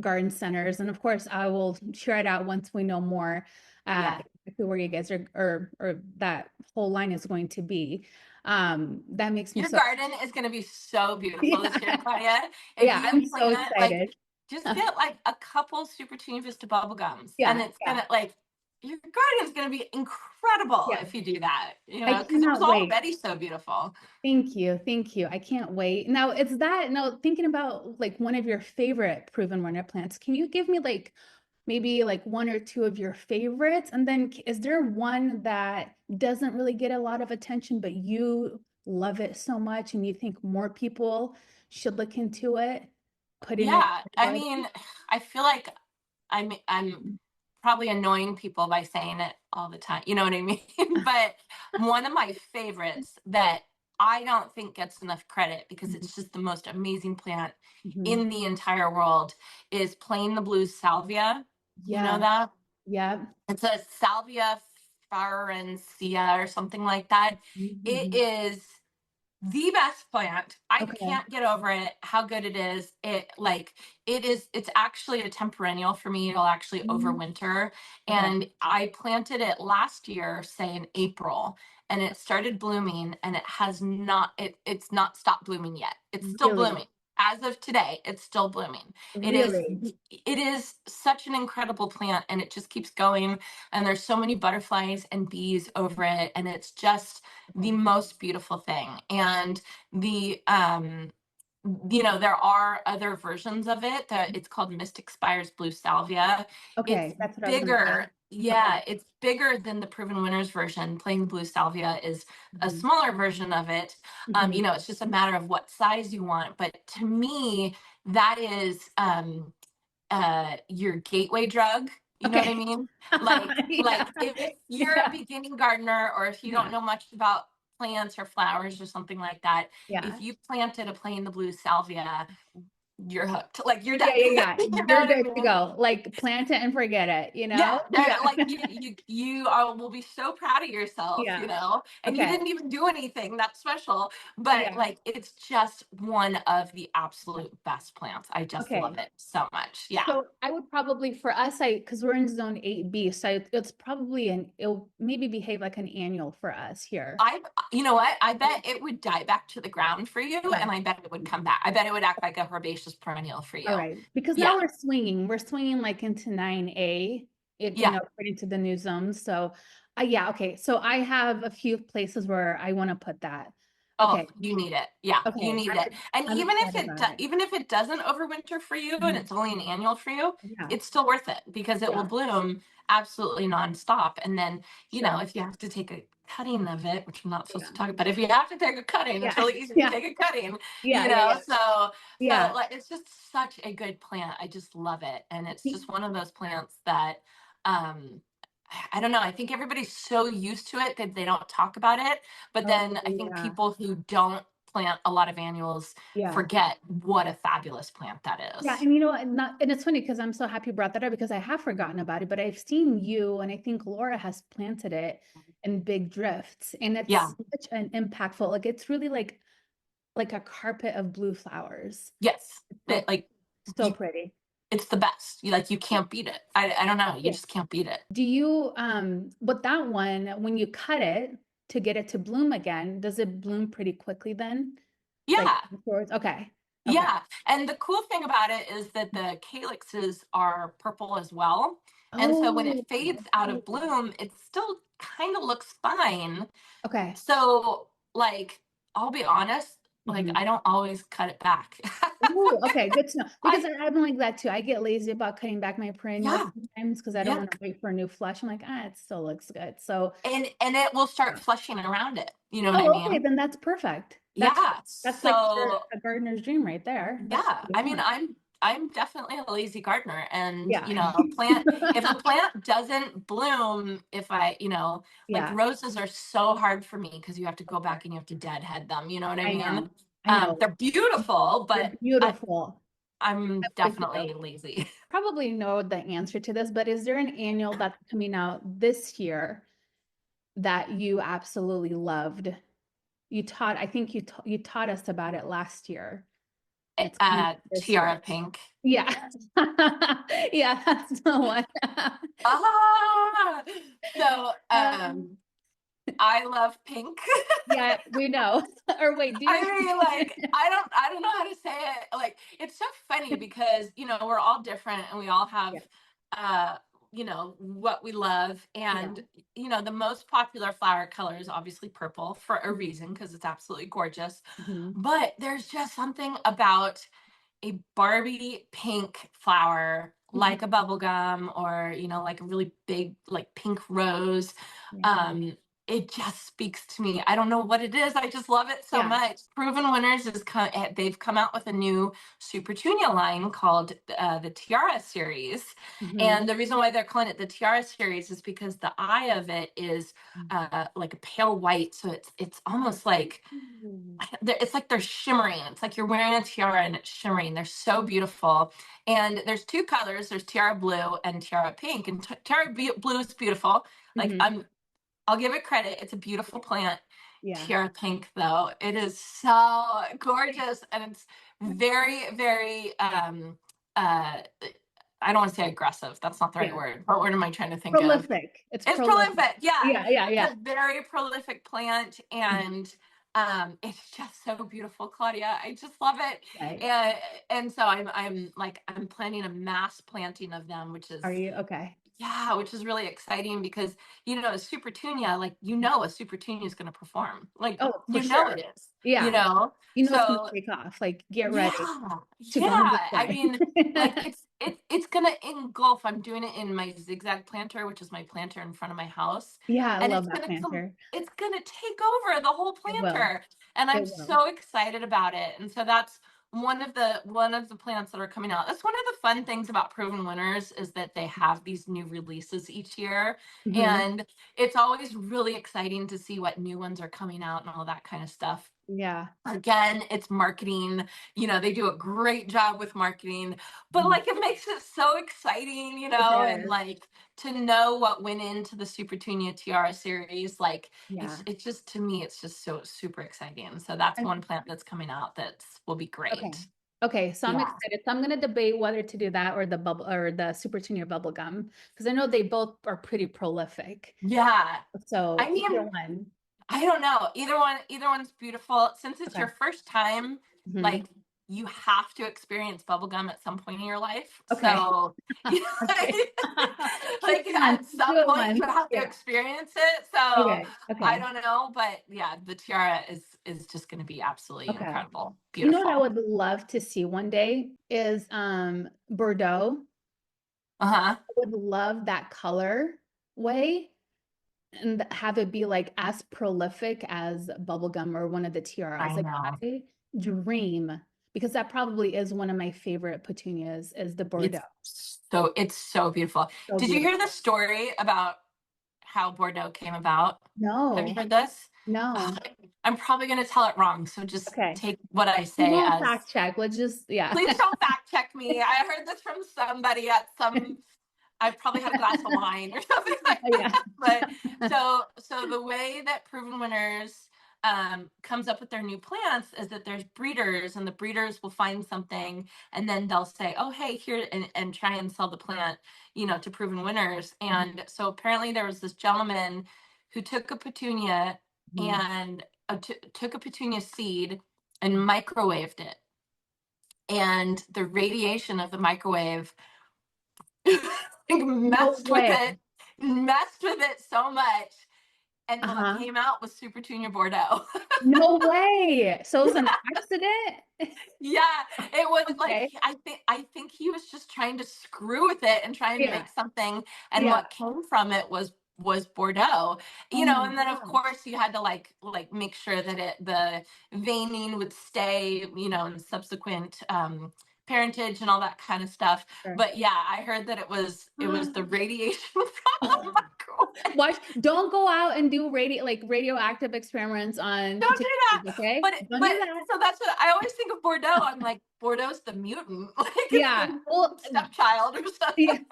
garden centers. And of course, I will share it out once we know more Yeah. exactly where you guys are, or that whole line is going to be. That makes me Your so garden is going to be so beautiful this year, yeah, Claudia. If yeah, you I'm so plant, like, excited. just get like a couple Super Tuny Vista bubble gums, and Yeah, it's yeah, gonna like your garden's gonna be incredible yeah. if you do that. I Because it was cannot wait. already so beautiful. Thank you. Thank you. I can't wait. Now, it's that now thinking about like one of your favorite proven runner plants. Can you give me like maybe like one or two of your favorites? And then is there one that doesn't really get a lot of attention, but you love it so much and you think more people should look into it, putting it Yeah, in the I garden? mean, I feel like I'm probably annoying people by saying it all the time. You know what I mean? But one of my favorites that I don't think gets enough credit because Mhm, it's just the most amazing plant mhm. in the entire world is plain the blue salvia. You know Yeah, that? yeah. It's a salvia farinaceae or something like that. It Mhm. is the best plant. I Okay. can't get over it, how good it is. It's actually a temperennial for me. It'll actually Mhm. overwinter. Okay. And I planted it last year, say in April, and it started blooming and it's not stopped blooming yet. It's still Really, blooming. As of today, it's still blooming. It is really. it is such an incredible plant and it just keeps going and there's so many butterflies and bees over it and it's just the most beautiful thing. And the there are other versions of it that it's called Mystic Spires Blue Salvia. It's Okay, that's what I was gonna ask. bigger. Okay. Yeah, it's bigger than the Proven Winners version. Plain Blue Salvia is a Mhm, smaller version of it. mhm. It's just a matter of what size you want. But to me, that is your gateway drug. You know what I Okay. mean? Yeah. Like if you're a Yeah. beginning gardener or if you don't Yeah. know much about plants or flowers or something like that, Yeah. if you planted a plain the blue salvia, you're hooked. Like you're Yeah, done. yeah, yeah. You know You're what I good to mean? go. Like plant it and forget it, you Yeah, know? they're Yeah. like you are will be so proud of yourself, Yeah. and you Okay. didn't even do anything that special, but Yeah. like it's just one of the Yeah. absolute best plants. I just love Okay. it so much. Yeah. So I would probably for us, because we're in zone 8B, so it's probably it'll maybe behave like an annual for us here. I, you know what? I bet it would die back to the ground for you, Okay. and I bet it would come back. I bet it would act like a herbaceous perennial for All you. right. Because now Yeah. we're swinging. We're swinging like into 9A, Yeah. according to the new zones. So, yeah, okay. So I have a few places where I want to put that. Oh, Okay. you need it. Yeah, you Okay. need it. And I'm excited about it. even if it doesn't overwinter for you and Mhm. it's only an annual for you, Yeah. it's still worth it because it will Yeah. bloom absolutely nonstop. And then, Sure. if you have to take a cutting of it, which I'm not supposed Yeah. to talk about, if you have to take a cutting, it's Yeah. really easy to Yeah. take a cutting, Yeah. Yeah. Yeah. so Yeah. like it's just such a good plant. I just love it. And it's just one of those plants that um I don't know. I think everybody's so used to it that they don't talk about it. But Oh, then I think yeah. people who don't plant a lot of annuals Yeah. forget what a fabulous plant that Yeah, is. and and it's funny because I'm so happy you brought that up because I have forgotten about it, but I've seen you and I think Laura has planted it in big drifts, and Yeah. it's such an impactful, like it's really like a carpet of blue flowers. Yes. It's It, so like so you, pretty. it's the best. You can't beat it. I don't know. You Yeah. just can't beat it. Do you but that one when you cut it to get it to bloom again, does it bloom pretty quickly then? Like Yeah. afterwards? Okay. Okay. Yeah, and the cool thing about it is that the calyxes are purple as well. And so when it Oh, fades out of bloom, it still kind of looks fine. okay. So, like, I'll be honest, like, Mhm. I don't always cut it back. Ooh, okay, good to know. Because I, I'm like that too. I get lazy about cutting back my perennials yeah, sometimes because I don't yeah. want to wait for a new flush. I'm like, it still looks good. So, And it will start yeah. flushing around it. You know what I Oh, okay, mean? then that's perfect. Yeah. That's like So a gardener's dream right there. That's what yeah, you I mean, want. I'm definitely a lazy gardener, and Yeah. a plant if a plant doesn't bloom, if I like Yeah. roses are so hard for me because you have to go back and you have to deadhead them. You know what I I mean? know. I know. They're beautiful, They're but beautiful. I'm I'm with you. definitely lazy. Probably know the answer to this, but is there an annual that's coming out this year that you absolutely loved? I think you taught us about it last year. It's coming this year. Tiara pink. Yeah. Yeah, that's the one. Ah, so Um, I love pink. yeah, we know. Or wait, do I you? mean, like, I don't know how to say it. Like, it's so funny because, we're all different and we all Yeah, have, uh, what we love. yeah. And, the most popular flower color is obviously purple for a reason because it's absolutely gorgeous. Mhm, But there's just something about a Barbie pink flower, mhm. like a bubble gum or, like a really big, like pink rose. Yeah, Um, it just speaks to me. I don't know what it is. I just love it so yeah. much. Proven Winners they've come out with a new Super Tunia line called the Tiara series. Mhm. And the reason why they're calling it the Tiara series is because the eye of it is like a pale white. So it's almost like Ooh. it's like they're shimmering. It's like you're wearing a tiara and it's shimmering. They're so beautiful. And there's two colors. There's tiara blue and tiara pink. And blue is beautiful. Like Mhm. I'll give it credit. It's a beautiful plant. Yeah. Tiara pink, though, it is so gorgeous, and it's very, very. I don't want to say aggressive. That's not the right Yeah. word. What word am I trying to think of? Prolific. It's It's prolific. prolific, yeah. Yeah, yeah, It's yeah. a very prolific plant, Mhm. and it's just so beautiful, Claudia. I just love it, Right. and so I'm planning a mass planting of them, Are you okay? which is really exciting because a super tunia, like a super tunia is going to perform, like Oh, for it sure. is, Yeah. It's gonna so take off. Like, get ready yeah, to go on yeah. I display. mean, like it's gonna engulf. I'm doing it in my zigzag planter, which is my planter in front of my house, Yeah, I and love that planter. it's gonna take over the whole It will. planter, and I'm It will. so excited about it. And so that's one of the plants that are coming out. That's one of the fun things about Proven Winners is that they have these new releases each year, Mhm. and it's always really exciting to see what new ones are coming out and all that kind of stuff. Yeah. Again, it's marketing. They do a great job with marketing, but Mhm. like it makes it so exciting, It and does. like to know what went into the Super Tunia Tiara series, like Yeah. it's just, to me, it's just so super exciting. So that's And one plant that's coming out that will be okay. great. Okay, so I'm Yeah. excited. So I'm gonna debate whether to do that or the bubble or the Super Junior bubble gum because I know they both are pretty prolific. Yeah. So I either mean, one. I don't know. Either one's beautiful. Since it's your Okay. first time, Mhm. like you have to experience bubblegum at some point in your life. Okay. So, Okay. Keep like it once. at Do some it point you once. have to Yeah. experience it. So Okay. I Okay. don't know, but yeah, the tiara is just going to be absolutely Okay. incredible, You know what I beautiful. would love to see one day is Bordeaux. Uh-huh. I would love that color way and have it be like as prolific as bubblegum or one of the tiaras. I Like know. I dream because that probably is one of my favorite petunias is the Bordeaux. It's so beautiful. So Did you hear the beautiful. story about how Bordeaux came about? Have you No, heard this? no. Ugh, I'm probably going to tell it wrong, so just Okay. take what I We say won't as, fact check. Let's just, yeah. please don't fact check me. I heard this from somebody at some, I probably had a glass of wine or something like Yeah. that. But so the way that Proven Winners comes up with their new plants is that there's breeders, and the breeders will find something, and then they'll say, "Oh, hey, here," and try and sell the plant, to Proven Winners. And so apparently there was this gentleman who took a petunia Mhm. and took a petunia seed and microwaved it, and the radiation of the microwave like No way. messed with it so much, and what Uh-huh. came out was Super Junior Bordeaux. No way. So it was an accident? Yeah, it was like Okay. I think he was just trying to screw with it and try and Yeah. make something, and Yeah. what came from it was Bordeaux. Oh my And then of gosh. course you had to like make sure that the veining would stay, in subsequent parentage and all that kind of stuff. Sure. But yeah, I heard that it was the radiation from the microwave. Watch, don't go out and do radioactive experiments on Don't do potatoes, that. okay? But Don't do that. so that's what I always think of Bordeaux. I'm like, Bordeaux's the mutant, like it's Yeah. the Well, stepchild or something.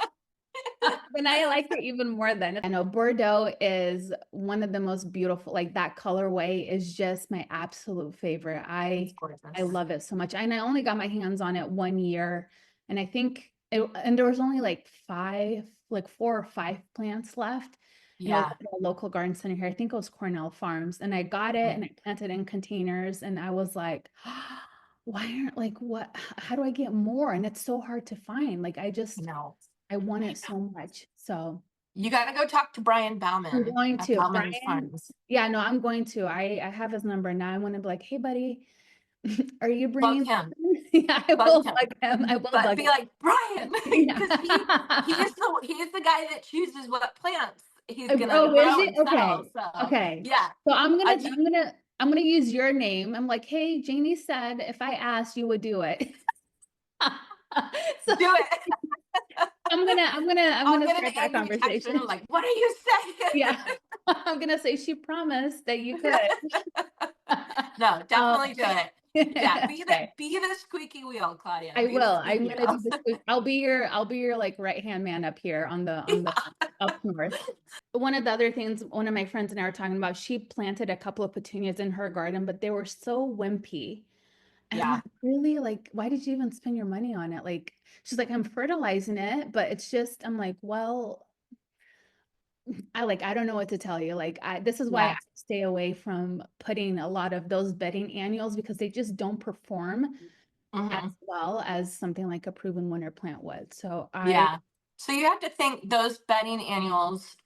yeah. And I like it even more then. I know Bordeaux is one of the most beautiful, like that colorway is just my absolute favorite. It's I gorgeous. love it so much. And I only got my hands on it 1 year. And I think it, and there was only like like 4 or 5 plants left. And it was Yeah. at a local garden center here. I think it was Cornell Farms. And I got it and I planted in containers. And I was like, why aren't like what how do I get more? And it's so hard to find. Like No. I want it so much. So You got to go talk to Brian I'm Bauman going at to. Bauman's Brian, Farms. yeah, no, I'm going to. I have his number now. I want to be like, hey, buddy, are you Bug bringing him. something? Yeah, I Bug will him. bug him. I will But bug be like, Brian, him. Yeah. because he's the guy that chooses what plants he's gonna Oh, is grow it? and sell. Okay. So Okay. yeah. So You I'm gonna use your name. I'm like, hey, Janie said if I asked, you would do it. So do it. I'm I'll gonna get an start that angry text from conversation. him like, what are you saying? Yeah. I'm gonna say she promised that you could. No, Um, definitely do it. Yeah, okay. be the squeaky wheel, Claudia. I Be the will. I'm squeaky gonna wheel. do this. I'll be your like right hand man up here on the up north. One of the other things one of my friends and I were talking about, she planted a couple of petunias in her garden, but they were so wimpy. And I'm Yeah. like, really? Like, why did you even spend your money on it? Like, she's like, I'm fertilizing it, but it's just, I'm like, well, I don't know what to tell you. Like, this is why I Yeah. stay away from putting a lot of those bedding annuals because they just don't perform as Hmm. well as something like a proven winter plant would. So Yeah. So you have to think those bedding annuals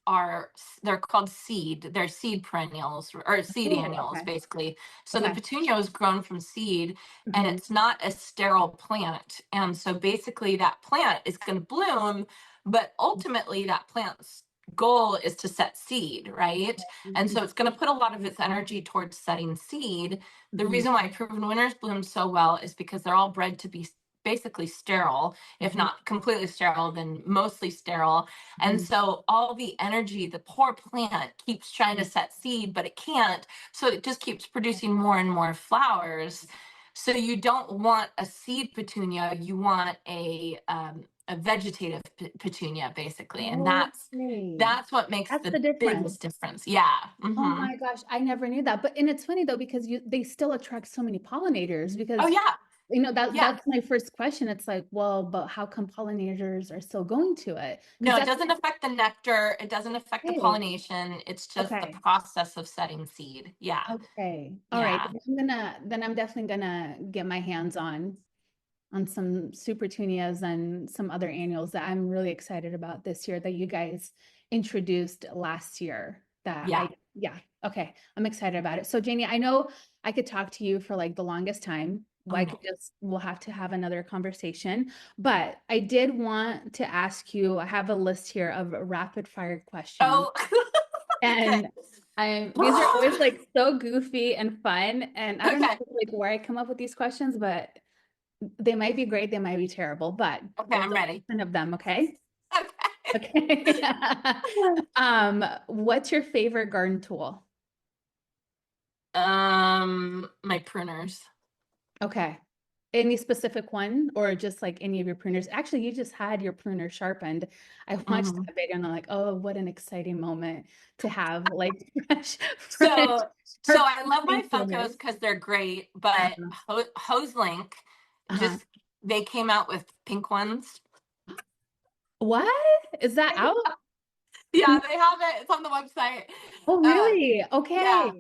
they're called seed. They're seed perennials or seed oh, annuals, okay, basically. So the okay. petunia was grown from seed and Mhm, it's not a sterile plant. And so basically that plant is going to bloom, but ultimately that plant's goal is to set seed, right? And mhm, so it's going to put a lot of its energy towards setting seed. The mhm, reason why proven winners bloom so well is because they're all bred to be basically sterile, if mhm, not completely sterile, then mostly sterile. And mhm, so all the energy, the poor plant keeps trying to set seed, but it can't. So it just keeps producing more and more flowers. So you don't want a seed petunia, you want a vegetative petunia, basically. And okay. that's what makes That's the the difference. biggest difference. Yeah. Oh Hmm. my gosh, I never knew that. But and it's funny though because they still attract so many pollinators Oh because yeah. Yeah. that's my first question. It's like, well, but how come pollinators are still going to it? Because No, it that's doesn't affect the nectar. It doesn't affect the okay. pollination. It's just the Okay. process of setting seed. Yeah. Okay. All right. Yeah. Then I'm definitely gonna get my hands on some super tunias and some other annuals that I'm really excited about this year that you guys introduced last year that Yeah. yeah, okay. I'm excited about it. So Janie, I know I could talk to you for like the longest time. I know. We'll have to have another conversation, but I did want to ask you, I have a list here of rapid fire questions. Oh, okay. And these are always like so goofy and fun. And I don't Okay. know like where I come up with these questions, but they might be great, they might be terrible, but Okay, there's I'm a ready. ton of them, okay? Okay. Okay. What's your favorite garden tool? My pruners. Okay. Any specific one or just like any of your pruners? Actually, you just had your pruner sharpened. I watched Hmm. that video and I'm like, oh, what an exciting moment to have like fresh So, so sharp I love my pruners. Funkos because they're great, but Uh-huh. Hose Link Uh-huh. just they came out with pink ones. What? Is that out? Yeah, they have it. It's on the website. Oh, Um, really? yeah. Okay.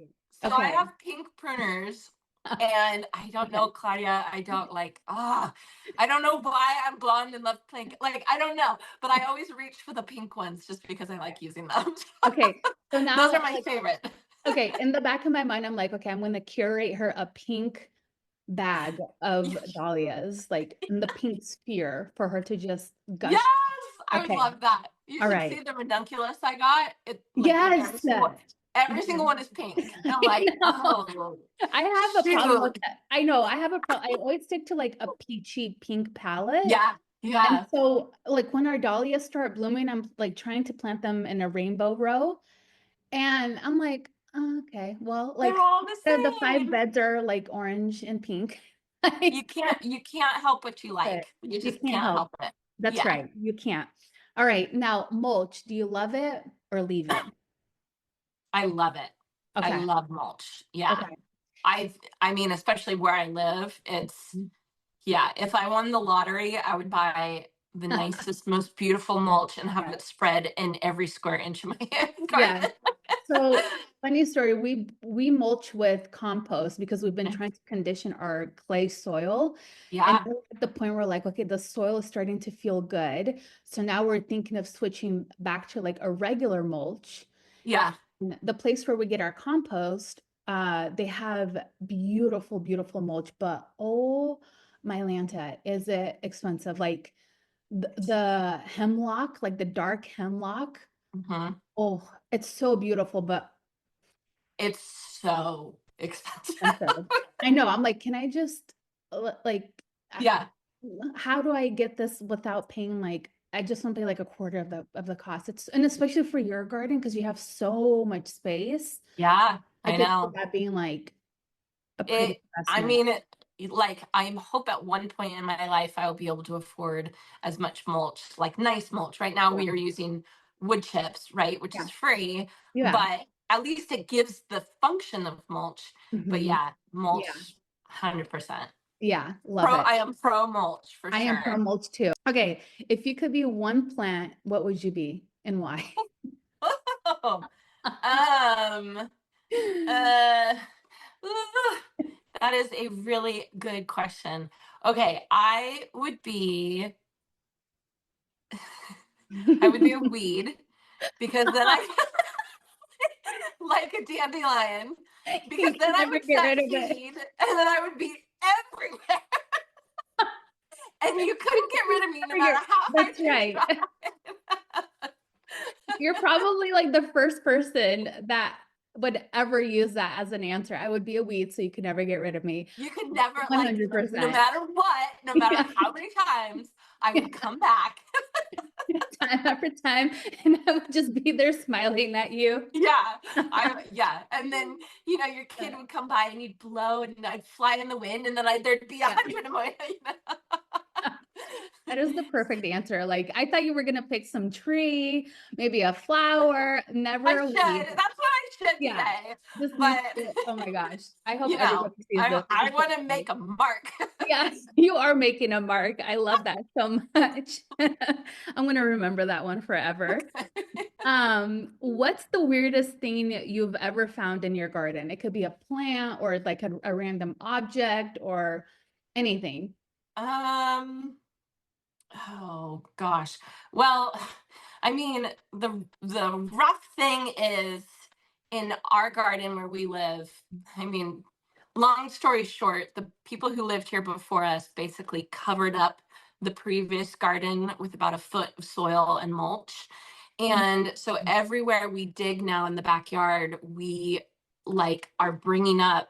So I Okay. have pink pruners, and I don't Okay. know, Claudia. I don't like. I don't know why I'm blonde and love pink. Like I don't know, but I always reach for the pink ones just because I like using them. Okay. So Those are now, my like, favorite. okay, in the back of my mind, I'm like, okay, I'm gonna curate her a pink bag of dahlias, like in the pink sphere for her to just Yes, gush. I would Okay. love that. You All should see right. the ranunculus I got. It like Yes. every single Mhm. one is pink. And I'm I like, know. oh I have a problem with shoot. that. I know. I have a problem. I always stick to like a peachy pink palette. Yeah, And yeah. so, like, when our dahlias start blooming, I'm like trying to plant them in a rainbow row. And I'm like, "Oh, okay, well, They're like all the the five same. beds are like orange and pink. You Like, can't you can't help what you but like. You you just can't can't help. help it. That's Yeah. right. You can't. All right. Now, mulch, do you love it or leave it? I love it. I Okay. love mulch. Yeah. Okay. I mean, especially where I live, yeah, if I won the lottery, I would buy the nicest, most beautiful mulch and have Yeah. it spread in every square inch of my garden. Yeah. So funny story, we mulch with compost because we've been trying to condition our clay soil. And Yeah, we're at the point where like, okay, the soil is starting to feel good. So now we're thinking of switching back to like a regular mulch. yeah. The place where we get our compost, they have beautiful, beautiful mulch, but oh my Lanta, is it expensive? Like the hemlock, like the dark hemlock. Mhm. Oh, it's so beautiful, but It's so expensive. expensive. I know. I'm like, can I just like, I- Yeah, how do I get this without paying like, I just want to pay like a quarter of the cost. It's and especially for your garden because you have so much space. yeah, I I could see know. that being like a pretty It, I investment. mean, like, I hope at one point in my life I will be able to afford as much mulch, like nice mulch. Right now Yeah. we are using wood chips, right, which Yeah. is free, Yeah. but at least it gives the function of mulch. But Hmm. yeah, Yeah. mulch, 100%. Yeah. Love it. I am pro mulch for I am pro sure. mulch too. Okay. If you could be one plant, what would you be and why? um, uh, that is a really good question. Okay, I would be a weed because then I like a dandelion because You then can I never would get set rid of it. seed and then I would be everywhere and you couldn't get rid of me no Never matter get- how hard That's you right. tried. You're probably like the first person that would ever use that as an answer. I would be a weed, so you could never get rid of me. You could never, like, no 100%. matter what, no matter Yeah. how many times I would come back. Time after time, and I would just be there smiling at you. Yeah, yeah, and then your kid would come by and you'd blow and I'd fly in the wind and then there'd be a Yeah. hundred of them. That is the perfect answer. Like I thought you were gonna pick some tree, maybe a flower, I never a should. weed. That's what I should Yeah. say. This needs But to, oh my gosh. I hope everybody sees I this. This I is so want to funny. make a mark. Yes, you are making a mark. I love that so much. I'm gonna remember that one forever. What's the weirdest thing you've ever found in your garden? It could be a plant or like a random object or anything. um. Oh gosh. Well, I mean, the rough thing is in our garden where we live. I mean, long story short, the people who lived here before us basically covered up the previous garden with about a foot of soil and mulch. Mhm. And so everywhere we dig now in the backyard, we like are bringing up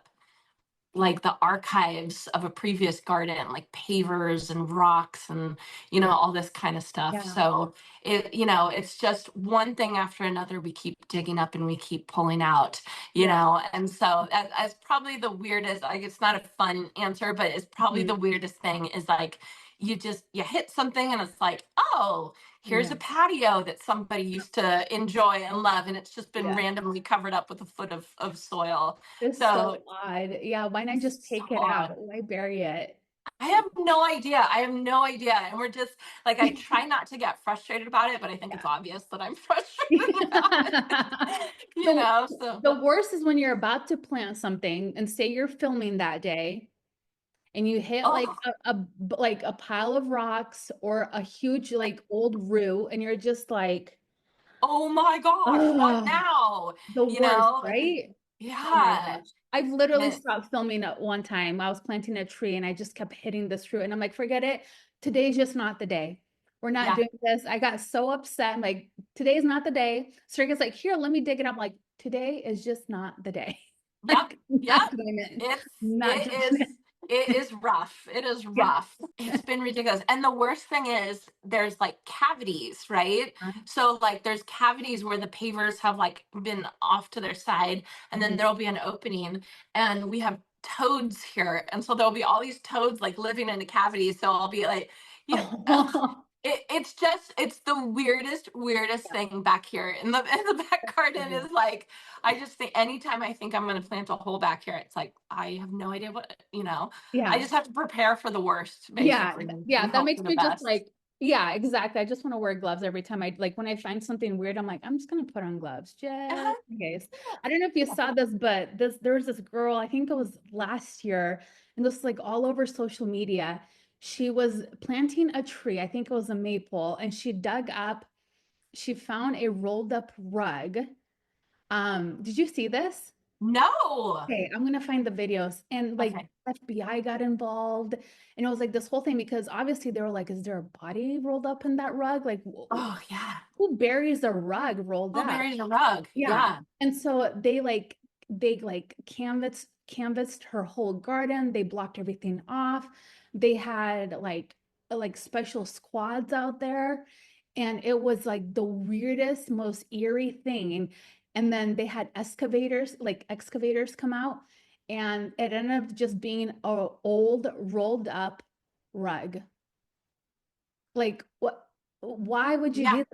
like the archives of a previous garden, like pavers and rocks and all this kind of stuff. Yeah. So it's just one thing after another we keep digging up and we keep pulling out, Yeah. and so that's probably the weirdest. Like, it's not a fun answer, but it's probably Mhm. the weirdest thing is like you hit something and it's like, oh, here's Yeah. a patio that somebody used to enjoy and love and it's just been Yeah. randomly covered up with a foot of soil. It's so So odd. Yeah. Why not just it's take so it odd. out? Why bury it? I have no idea. I have no idea. And we're just like, I try not to get frustrated about it, but I think it's Yeah. obvious that I'm frustrated about it. The So, the worst is when you're about to plant something and say you're filming that day and you hit like oh, like a pile of rocks or a huge like old root and you're just like, oh my gosh, what oh, now? the You worst, know? right? Oh my Yeah. gosh. I've literally And stopped filming at one time. I was planting a tree and I just kept hitting this root and I'm like, forget it. Today's just not the day. We're not yeah. doing this. I got so upset. I'm like, today's not the day. Striga's like, here, let me dig it up. I'm like, today is just not the day. Yep. Like, Yep. not doing it. It's Not it doing is it. it is rough. It is Yeah. rough. It's been ridiculous. And the worst thing is there's like cavities, right? So like there's cavities where the pavers have like been off to their side and then Mhm. there'll be an opening and we have toads here. And so there'll be all these toads like living in a cavity. So I'll be like, you know, Oh. It's the weirdest thing back here in the back garden is like, I just think anytime I think I'm gonna plant a hole back here, it's like I have no idea I Yeah. just have to prepare for the worst Yeah, basically yeah, and that hope makes for the me just best. like yeah, exactly. I just wanna wear gloves every time I like, when I find something weird, I'm like, "I'm just gonna put on gloves just Uh-huh. in case." Yeah. I don't know if you Yeah. saw this, but there was this girl, I think it was last year, and this like all over social media. She was planting a tree, I think it was a maple, and she found a rolled up rug. Did you see this? No. Okay, I'm gonna find the videos and like Okay. FBI got involved and it was like this whole thing because obviously they were like, is there a body rolled up in that rug? Like Oh yeah. who buries a rug rolled Who up? marries a rug? Yeah. Yeah. And so they canvassed her whole garden. They blocked everything off. They had like special squads out there. And it was like the weirdest, most eerie thing. And then they had excavators come out, and it ended up just being a old rolled up rug. Like what why would you Yeah. do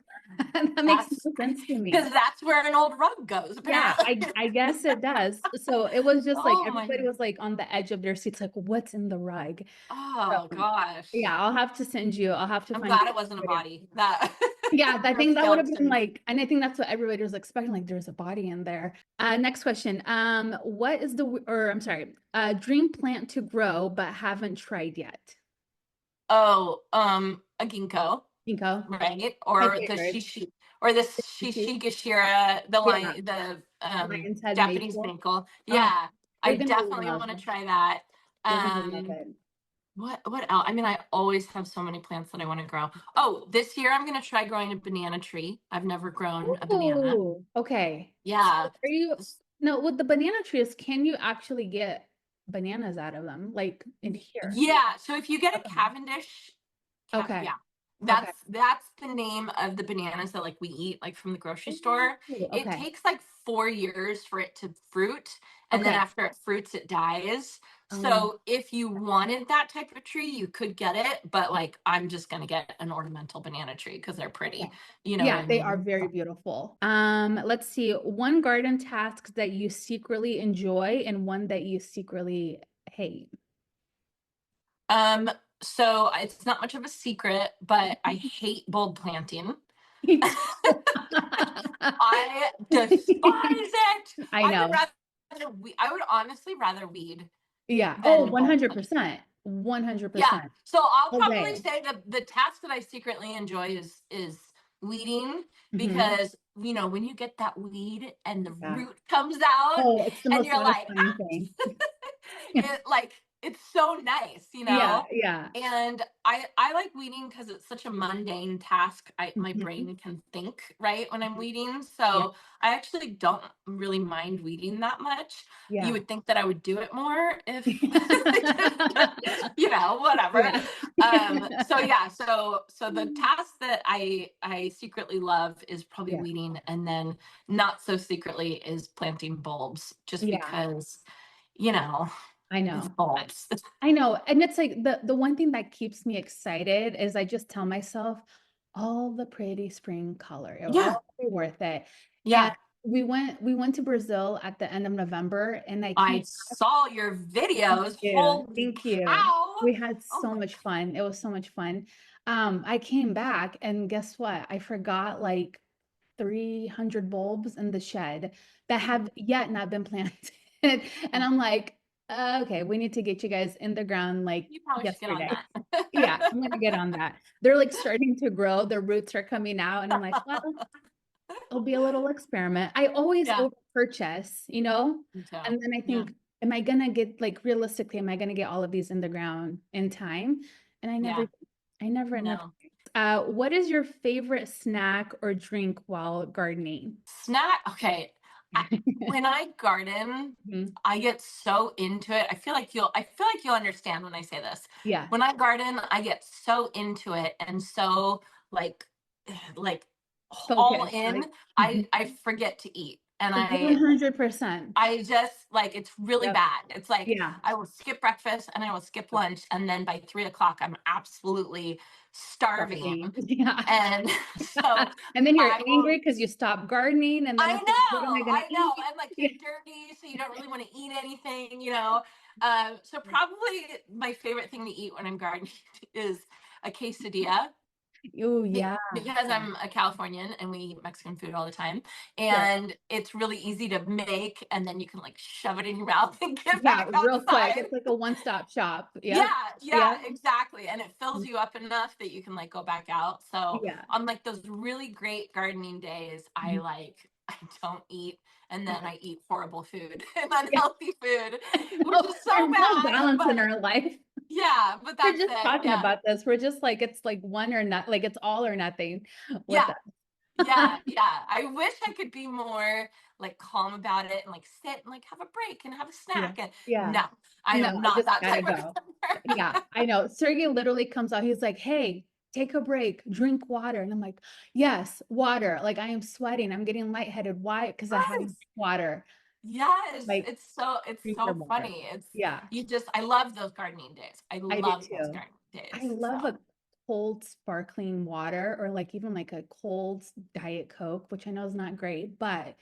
that? That makes That's no sense to me. because that's where an old rug goes, Yeah, apparently. I guess it does. So it was just like Oh my. everybody was like on the edge of their seats, like, what's in the rug? Oh So gosh. yeah, I'll have to I'm find glad you it wasn't a a video. body. That Yeah, I or a think that would have been skeleton. like, and I think that's what everybody was expecting, like there's a body in there. Next question. What is or I'm sorry, dream plant to grow but haven't tried yet? Oh, a ginkgo, Ginkgo, right? my Or the favorite. shishi or the shishigashira, Yeah, the lion's head Japanese maple. maple. Oh, Yeah, I you're gonna definitely love. want to try that. You're gonna love Um, it. what else? I mean, I always have so many plants that I want to grow. Oh, this year I'm gonna try growing a banana tree. I've never grown a banana. Ooh, okay. So Yeah. are you no, with the banana trees, can you actually get bananas out of them, like in here? Yeah, so if you get a Okay. Cavendish, Okay. yeah, Okay. that's the name of the bananas that like we eat like from the grocery store. Ooh, It okay. takes like 4 years for it to fruit, and then Okay. after it fruits, it dies. Um, So if you wanted that type of tree, you could get it, but like I'm just gonna get an ornamental banana tree because they're okay. pretty. You know what Yeah, I they are mean? very beautiful. Let's see. One garden task that you secretly enjoy and one that you secretly hate. Um, so it's not much of a secret, but I hate bulb planting. Me too. I despise it. I know. I would honestly rather weed Yeah. Oh, than bulb plant. 100%. Yeah. 100%. So I'll All probably day. say that the task that I secretly enjoy is weeding Hmm. because when you get that weed and the Yeah. root comes out Oh, it's the and most you're like, satisfying thing. it's so nice, Yeah, yeah. and I like weeding because it's such a mundane task. My Mhm. brain can think right when I'm Mhm. weeding, Yeah, so I actually don't really mind weeding that much. You yeah. would think that I would do it more if I didn't, but whatever. Yeah. So yeah, so the task that I secretly love is probably Yeah, weeding, and then not so secretly is planting bulbs, just yeah, because you know I it's know. bulbs. I know. And it's like the one thing that keeps me excited is I just tell myself all the pretty spring color. It will Yeah, all be worth it. And yeah. we went to Brazil at the end of November and I I came. saw your Thank videos. you. Holy Thank you. cow! We had Oh so my much fun. It was so much fun. I came back and guess what? I forgot like 300 bulbs in the shed that god. have yet not been planted. And I'm like, okay, we need to get you guys in the ground like You probably should get on yesterday. Yeah, that. I'm gonna get on that. They're like starting to grow, the roots are coming out, and I'm like, well, it'll be a little experiment. I always Yeah, over purchase, me too. and then I Yeah, think, am I gonna get like realistically, am I gonna get all of these in the ground in time? And yeah. I never end up. No. What is your favorite snack or drink while gardening? Snack. Okay. When I garden, Mhm. I get so into it. I feel like you'll understand when I say this. Yeah. When I garden, I get so into it and so like like all Focus. in, Like, mhm. I forget to eat. And I 100%. I just like it's really Yep. bad. It's like Yeah. I will skip breakfast and I will skip lunch, and then by 3 o'clock I'm absolutely starving. Starving. Yeah. And so And then you're I will angry because you stopped gardening, and then it's like, "What am I gonna I know, eat?" and like Yeah. you're dirty, so you don't really want to eat anything, you know. So probably my favorite thing to eat when I'm gardening is a quesadilla. Oh, yeah. Because Yeah. I'm a Californian and we eat Mexican food all the time, Sure. and it's really easy to make, and then you can like shove it in your mouth and get Yeah, back real quick. outside. It's like a one-stop shop. Yeah, Yep. yeah, Yep. exactly. And it fills you up enough that you can like go back out. So Yeah. on like those really great gardening days, I Mhm. like I don't eat, and then Yeah. I eat horrible food and Yeah. unhealthy food, which No, is so there's no bad. balance in But our life. yeah, but We're that's just it. talking Yeah. about this. We're just like, it's like one or not, like it's all or nothing with Yeah. us. Yeah, yeah. I wish I could be more like calm about it and like sit and like have a break and have a Yeah. snack. And Yeah. no, I No, am I not just that gotta type of go. Yeah, customer. I know. Sergey literally comes out. He's like, "Hey, take a break, drink water." And I'm like, "Yes, water." Like I am sweating. I'm getting lightheaded. Why? Because I haven't Yes. water. Yes. Like It's drink your so water. funny. It's Yeah, you just I love those gardening days. I I do love those too. gardening I days. love So a cold sparkling water or like even like a cold Diet Coke, which I know is not great, but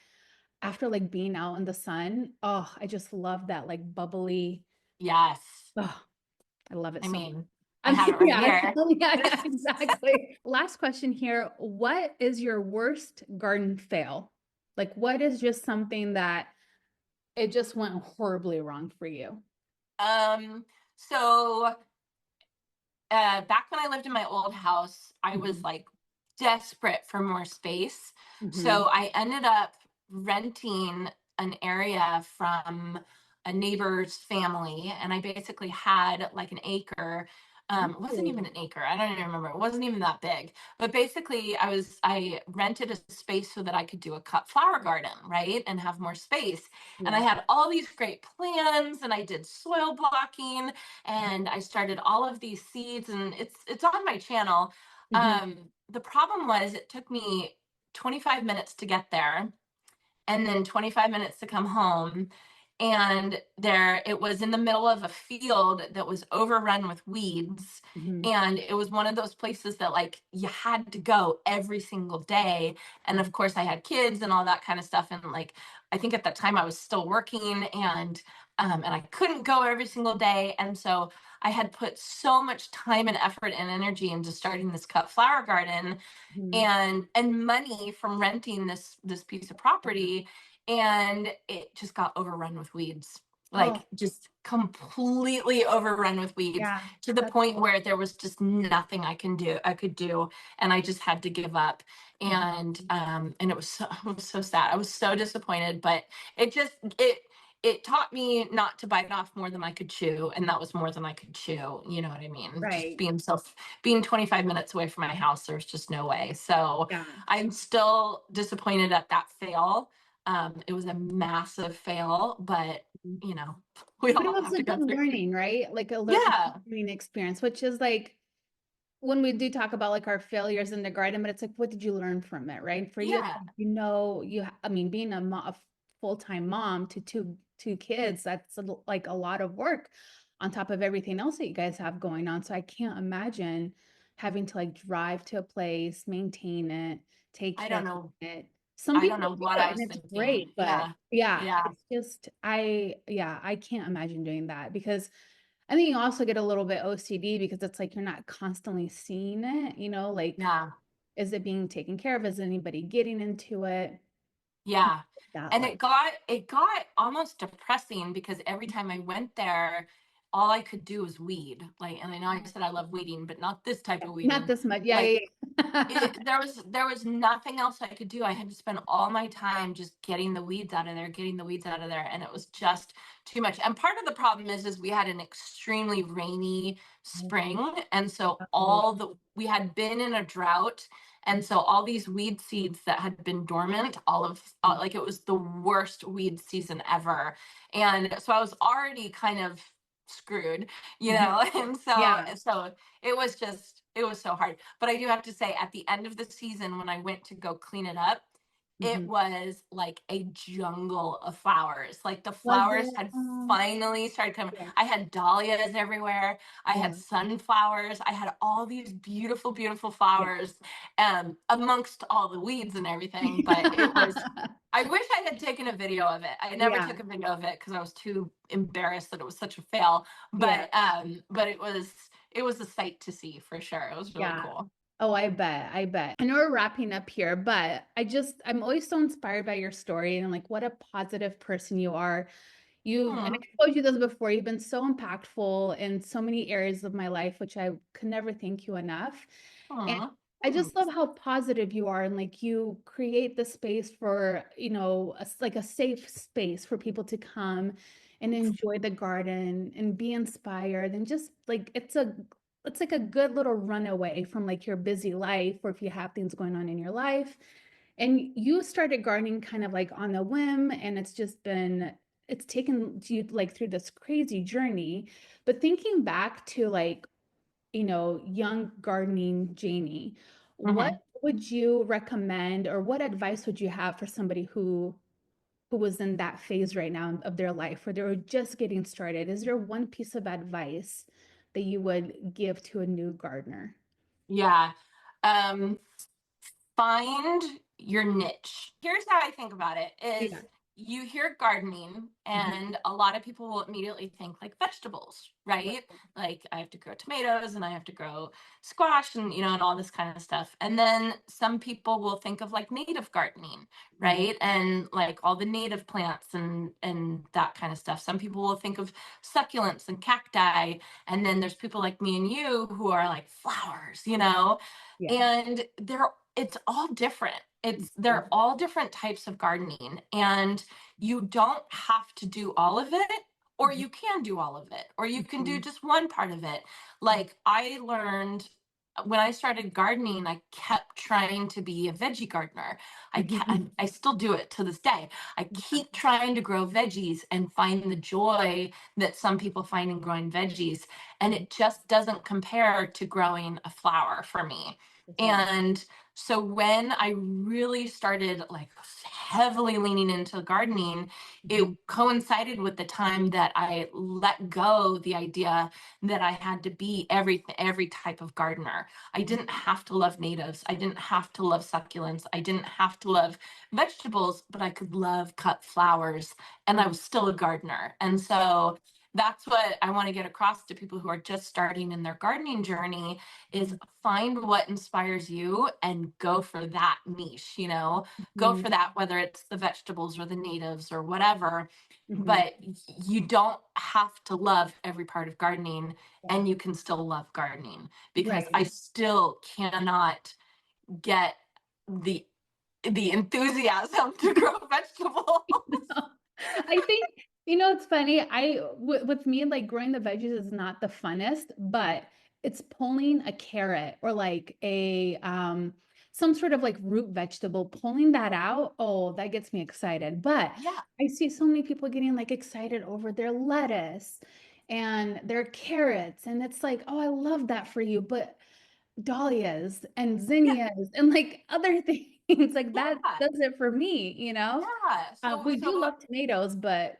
after like being out in the sun, oh, I just love that like bubbly. yes. Oh, I love it I so much. mean, I I have it mean, right yeah, here. yeah, yeah, exactly. Last question here. What is your worst garden fail? Like, what is just something that it just went horribly wrong for you? So back when I lived in my old house, I was Mhm, like desperate for more space. So mhm. I ended up renting an area from a neighbor's family, and I basically had like an acre. It wasn't Ooh, even an acre. I don't even remember. It wasn't even that big. But basically, I rented a space so that I could do a cut flower garden, right, and have more space. And I yeah. had all these great plans, and I did soil blocking, and I started all of these seeds, and it's on my channel. Mhm, The problem was it took me 25 minutes to get there and then 25 minutes to come home. And there it was in the middle of a field that was overrun with weeds. mhm, And it was one of those places that like you had to go every single day. And mhm, of course I had kids and all that kind of stuff. And like I think at that time I was still working, and I couldn't go every single day. And so I had put so much time and effort and energy into starting this cut flower garden mhm. and money from renting this piece of property, and it just got overrun with weeds, Oh, like just completely overrun with weeds, yeah. to the That's point where there was just nothing I could do, and I just had to give up. mhm. And it was so it was so sad. I was so disappointed, but it just it taught me not to bite off more than I could chew, and that was more than I could chew. You know what I mean? Just Right. being 25 minutes away from my house, there's just no way. So Yeah. I'm still disappointed at that fail. It was a massive fail, but Mhm. you know, we But it all was have a to go good through. learning, right? Like a Yeah, learning experience, which is like when we do talk about like our failures in the garden, but it's like, what did you learn from it, right? For you, it's yeah, like, I mean, being a full-time mom to two kids, that's like a lot of work on top of everything else that you guys have going on. So I can't imagine having to like drive to a place, maintain it, take I care don't of know. it. Some I don't people know do what I it and was it's thinking. great, but Yeah, yeah, yeah, it's just yeah, I can't imagine doing that because I think you also get a little bit OCD because it's like you're not constantly seeing it, like yeah. is it being taken care of? Is anybody getting into it? Yeah. That And like, it got almost depressing because every time I went there, all I could do was weed. Like, and I know I said I love weeding, but not this type of not weeding. this much. Yeah, Like yeah, yeah. there was nothing else I could do. I had to spend all my time just getting the weeds out of there, getting the weeds out of there, and it was just too much. And part of the problem is we had an extremely rainy spring, and so Oh, all the we had been in a drought, and so all these weed seeds that had been dormant, all of like it was the worst weed season ever. And so I was already kind of screwed, you mhm. know. And Yeah. so it was so hard. But I do have to say, at the end of the season, when I went to go clean it up, it Mhm. was like a jungle of flowers. Like the Was flowers it? had Oh, finally started coming. yeah. I had dahlias everywhere. I had Oh, sunflowers. I had all these beautiful, beautiful yeah. flowers, amongst all the weeds and everything. But it was, I wish I had taken a video of it. I never Yeah, took a video of it because I was too embarrassed that it was such a fail. yeah, But it was a sight to see for sure. It was really yeah. cool. Oh, I bet. I bet. I know we're wrapping up here, but I'm always so inspired by your story and like what a positive person you are. And Hmm. I told you this before, you've been so impactful in so many areas of my life, which I could never thank you enough. And Hmm. I just love Thanks. how positive you are and like you create the space for, like a safe space for people to come and Thanks. enjoy the garden and be inspired and just like it's like a good little runaway from like your busy life or if you have things going on in your life. And you started gardening kind of like on a whim and it's taken you like through this crazy journey. But thinking back to like young gardening Janey, what Mhm. would you recommend or what advice would you have for somebody who was in that phase right now of their life where they were just getting started? Is there one piece of advice that you would give to a new gardener? Yeah. Um, Find your niche. Here's how I think about it is Yeah. you hear gardening Mhm. and a lot of people will immediately think like vegetables, Right. right? Like I have to grow tomatoes and I have to grow squash and and all this kind of stuff. And then some people will think of like native gardening, Mhm. right? And like all the native plants and that kind of stuff. Some people will think of succulents and cacti, and then there's people like me and you who are like flowers, Yeah. and it's all different. They're Mhm. all different types of gardening, and you don't have to do all of it, or Mhm. you can do all of it, or you can do Mhm. just one part of it. Like I learned when I started gardening, I kept trying to be a veggie gardener. I still do it to this day. I keep trying to grow veggies and find the joy that some people find in growing veggies, and Mhm. it just doesn't compare to growing a flower for me. That's right. And so when I really started like heavily leaning into gardening, it Mhm. coincided with the time that I let go the idea that I had to be every type of gardener. I Mhm. didn't have to love natives. I didn't have to love succulents. I didn't have to love vegetables, but I could love cut flowers and I Oh, was still a gardener. And so that's what I want to get across to people who are just starting in their gardening journey is mhm. find what inspires you and go for that niche, go Mhm. for that, whether it's the vegetables or the natives or whatever. Mhm. But you don't have to love every part of gardening, Yeah. and you can still love gardening because Right. I still cannot get the enthusiasm to grow vegetables. No. I think, it's funny. With me, like growing the veggies is not the funnest, but it's pulling a carrot or like some sort of like root vegetable, pulling that out. Oh, that gets me excited. But Yeah, I see so many people getting like excited over their lettuce and their carrots. And it's like, oh, I love that for you. But dahlias and yeah, zinnias and like other things like that yeah, does it for me. yeah. We do love tomatoes, but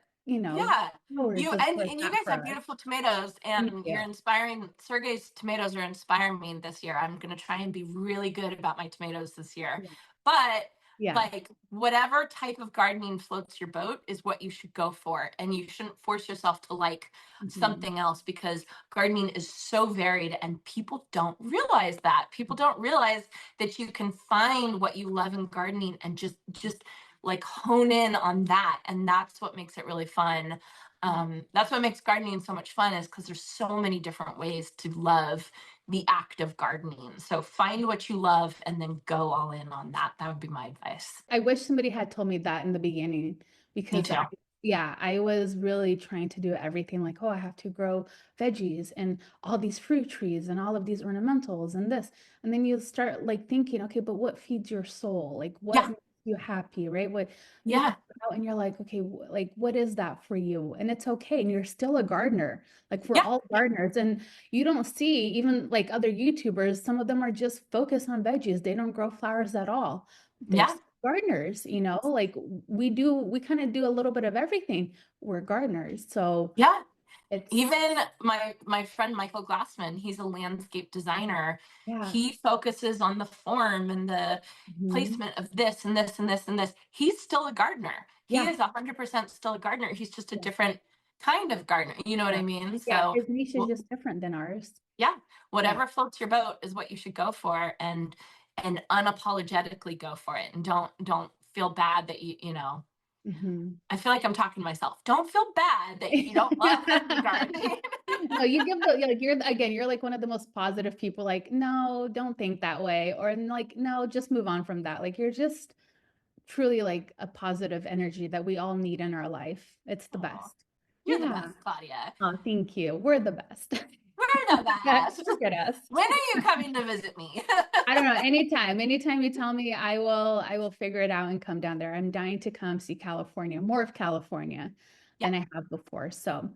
Yeah, flowers you is and where it's and you at guys for have us. beautiful tomatoes, Thank and you. you're inspiring. Sergey's tomatoes are inspiring me this year. I'm gonna try and be really good about my tomatoes this year. Yeah. But Yeah. like whatever type of gardening floats your boat is what you should go for, and you shouldn't force yourself to like Mhm. something else because gardening is so varied, and people don't realize that. People don't realize that you can find what you love in gardening and just like hone in on that, and that's what makes it really fun. That's what makes gardening so much fun is because there's so many different ways to love the act of gardening. So find what you love and then go all in on that would be my advice. I wish somebody had told me that in the beginning Me because too. yeah, I was really trying to do everything like, oh, I have to grow veggies and all these fruit trees and all of these ornamentals and this. And then you start like thinking, okay, but what feeds your soul? Like what Yeah, makes you happy, right? What you yeah, come out and you're like, okay, like what is that for you? And it's okay. And you're still a gardener. Like we're yeah, all gardeners. And you don't see even like other YouTubers, some of them are just focused on veggies. They don't grow flowers at all. They're yeah, gardeners, you know, like we kind of do a little bit of everything. We're gardeners. So Yeah. it's, Even my friend Michael Glassman, he's a landscape designer. yeah. He focuses on the form and the Mhm. placement of this and this and this and this. He's still a gardener. He Yeah. is 100% still a gardener. He's just a Yeah. different kind of gardener. You know what Yeah. I mean? Yeah. So, His niche is well, just different than ours. yeah, Yeah. whatever floats your boat is what you should go for, and unapologetically go for it. And don't feel bad that Mhm. I feel like I'm talking to myself. Don't feel bad that you don't love the gardening. No, you give the, like, you're again, you're like one of the most positive people, like, no, don't think that way. Or like, no, just move on from that. Like, you're just truly like a positive energy that we all need in our life. It's the Aw, best. you're the Yeah. best, Claudia. Oh, thank you. We're the best. We're the best. Look at us. When are you coming to visit me? I don't know. Anytime you tell me, I will figure it out and come down there. I'm dying to come see California, more of California Yeah. than I have before. So,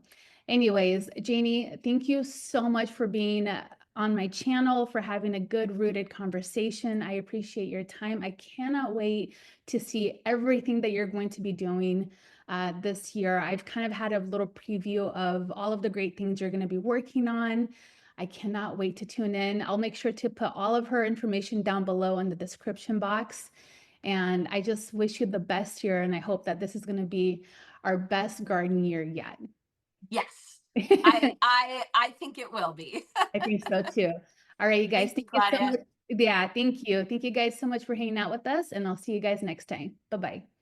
anyways, Janie, thank you so much for being on my channel, for having a good rooted conversation. I appreciate your time. I cannot wait to see everything that you're going to be doing this year. I've kind of had a little preview of all of the great things you're going to be working on. I cannot wait to tune in. I'll make sure to put all of her information down below in the description box. And I just wish you the best year. And I hope that this is going to be our best garden year yet. Yes. I I I I think it will be. think so too. All right, you guys. Thank you, Thank you so Claudia. much. Yeah, thank you. Thank you guys so much for hanging out with us. And I'll see you guys next time. Bye bye.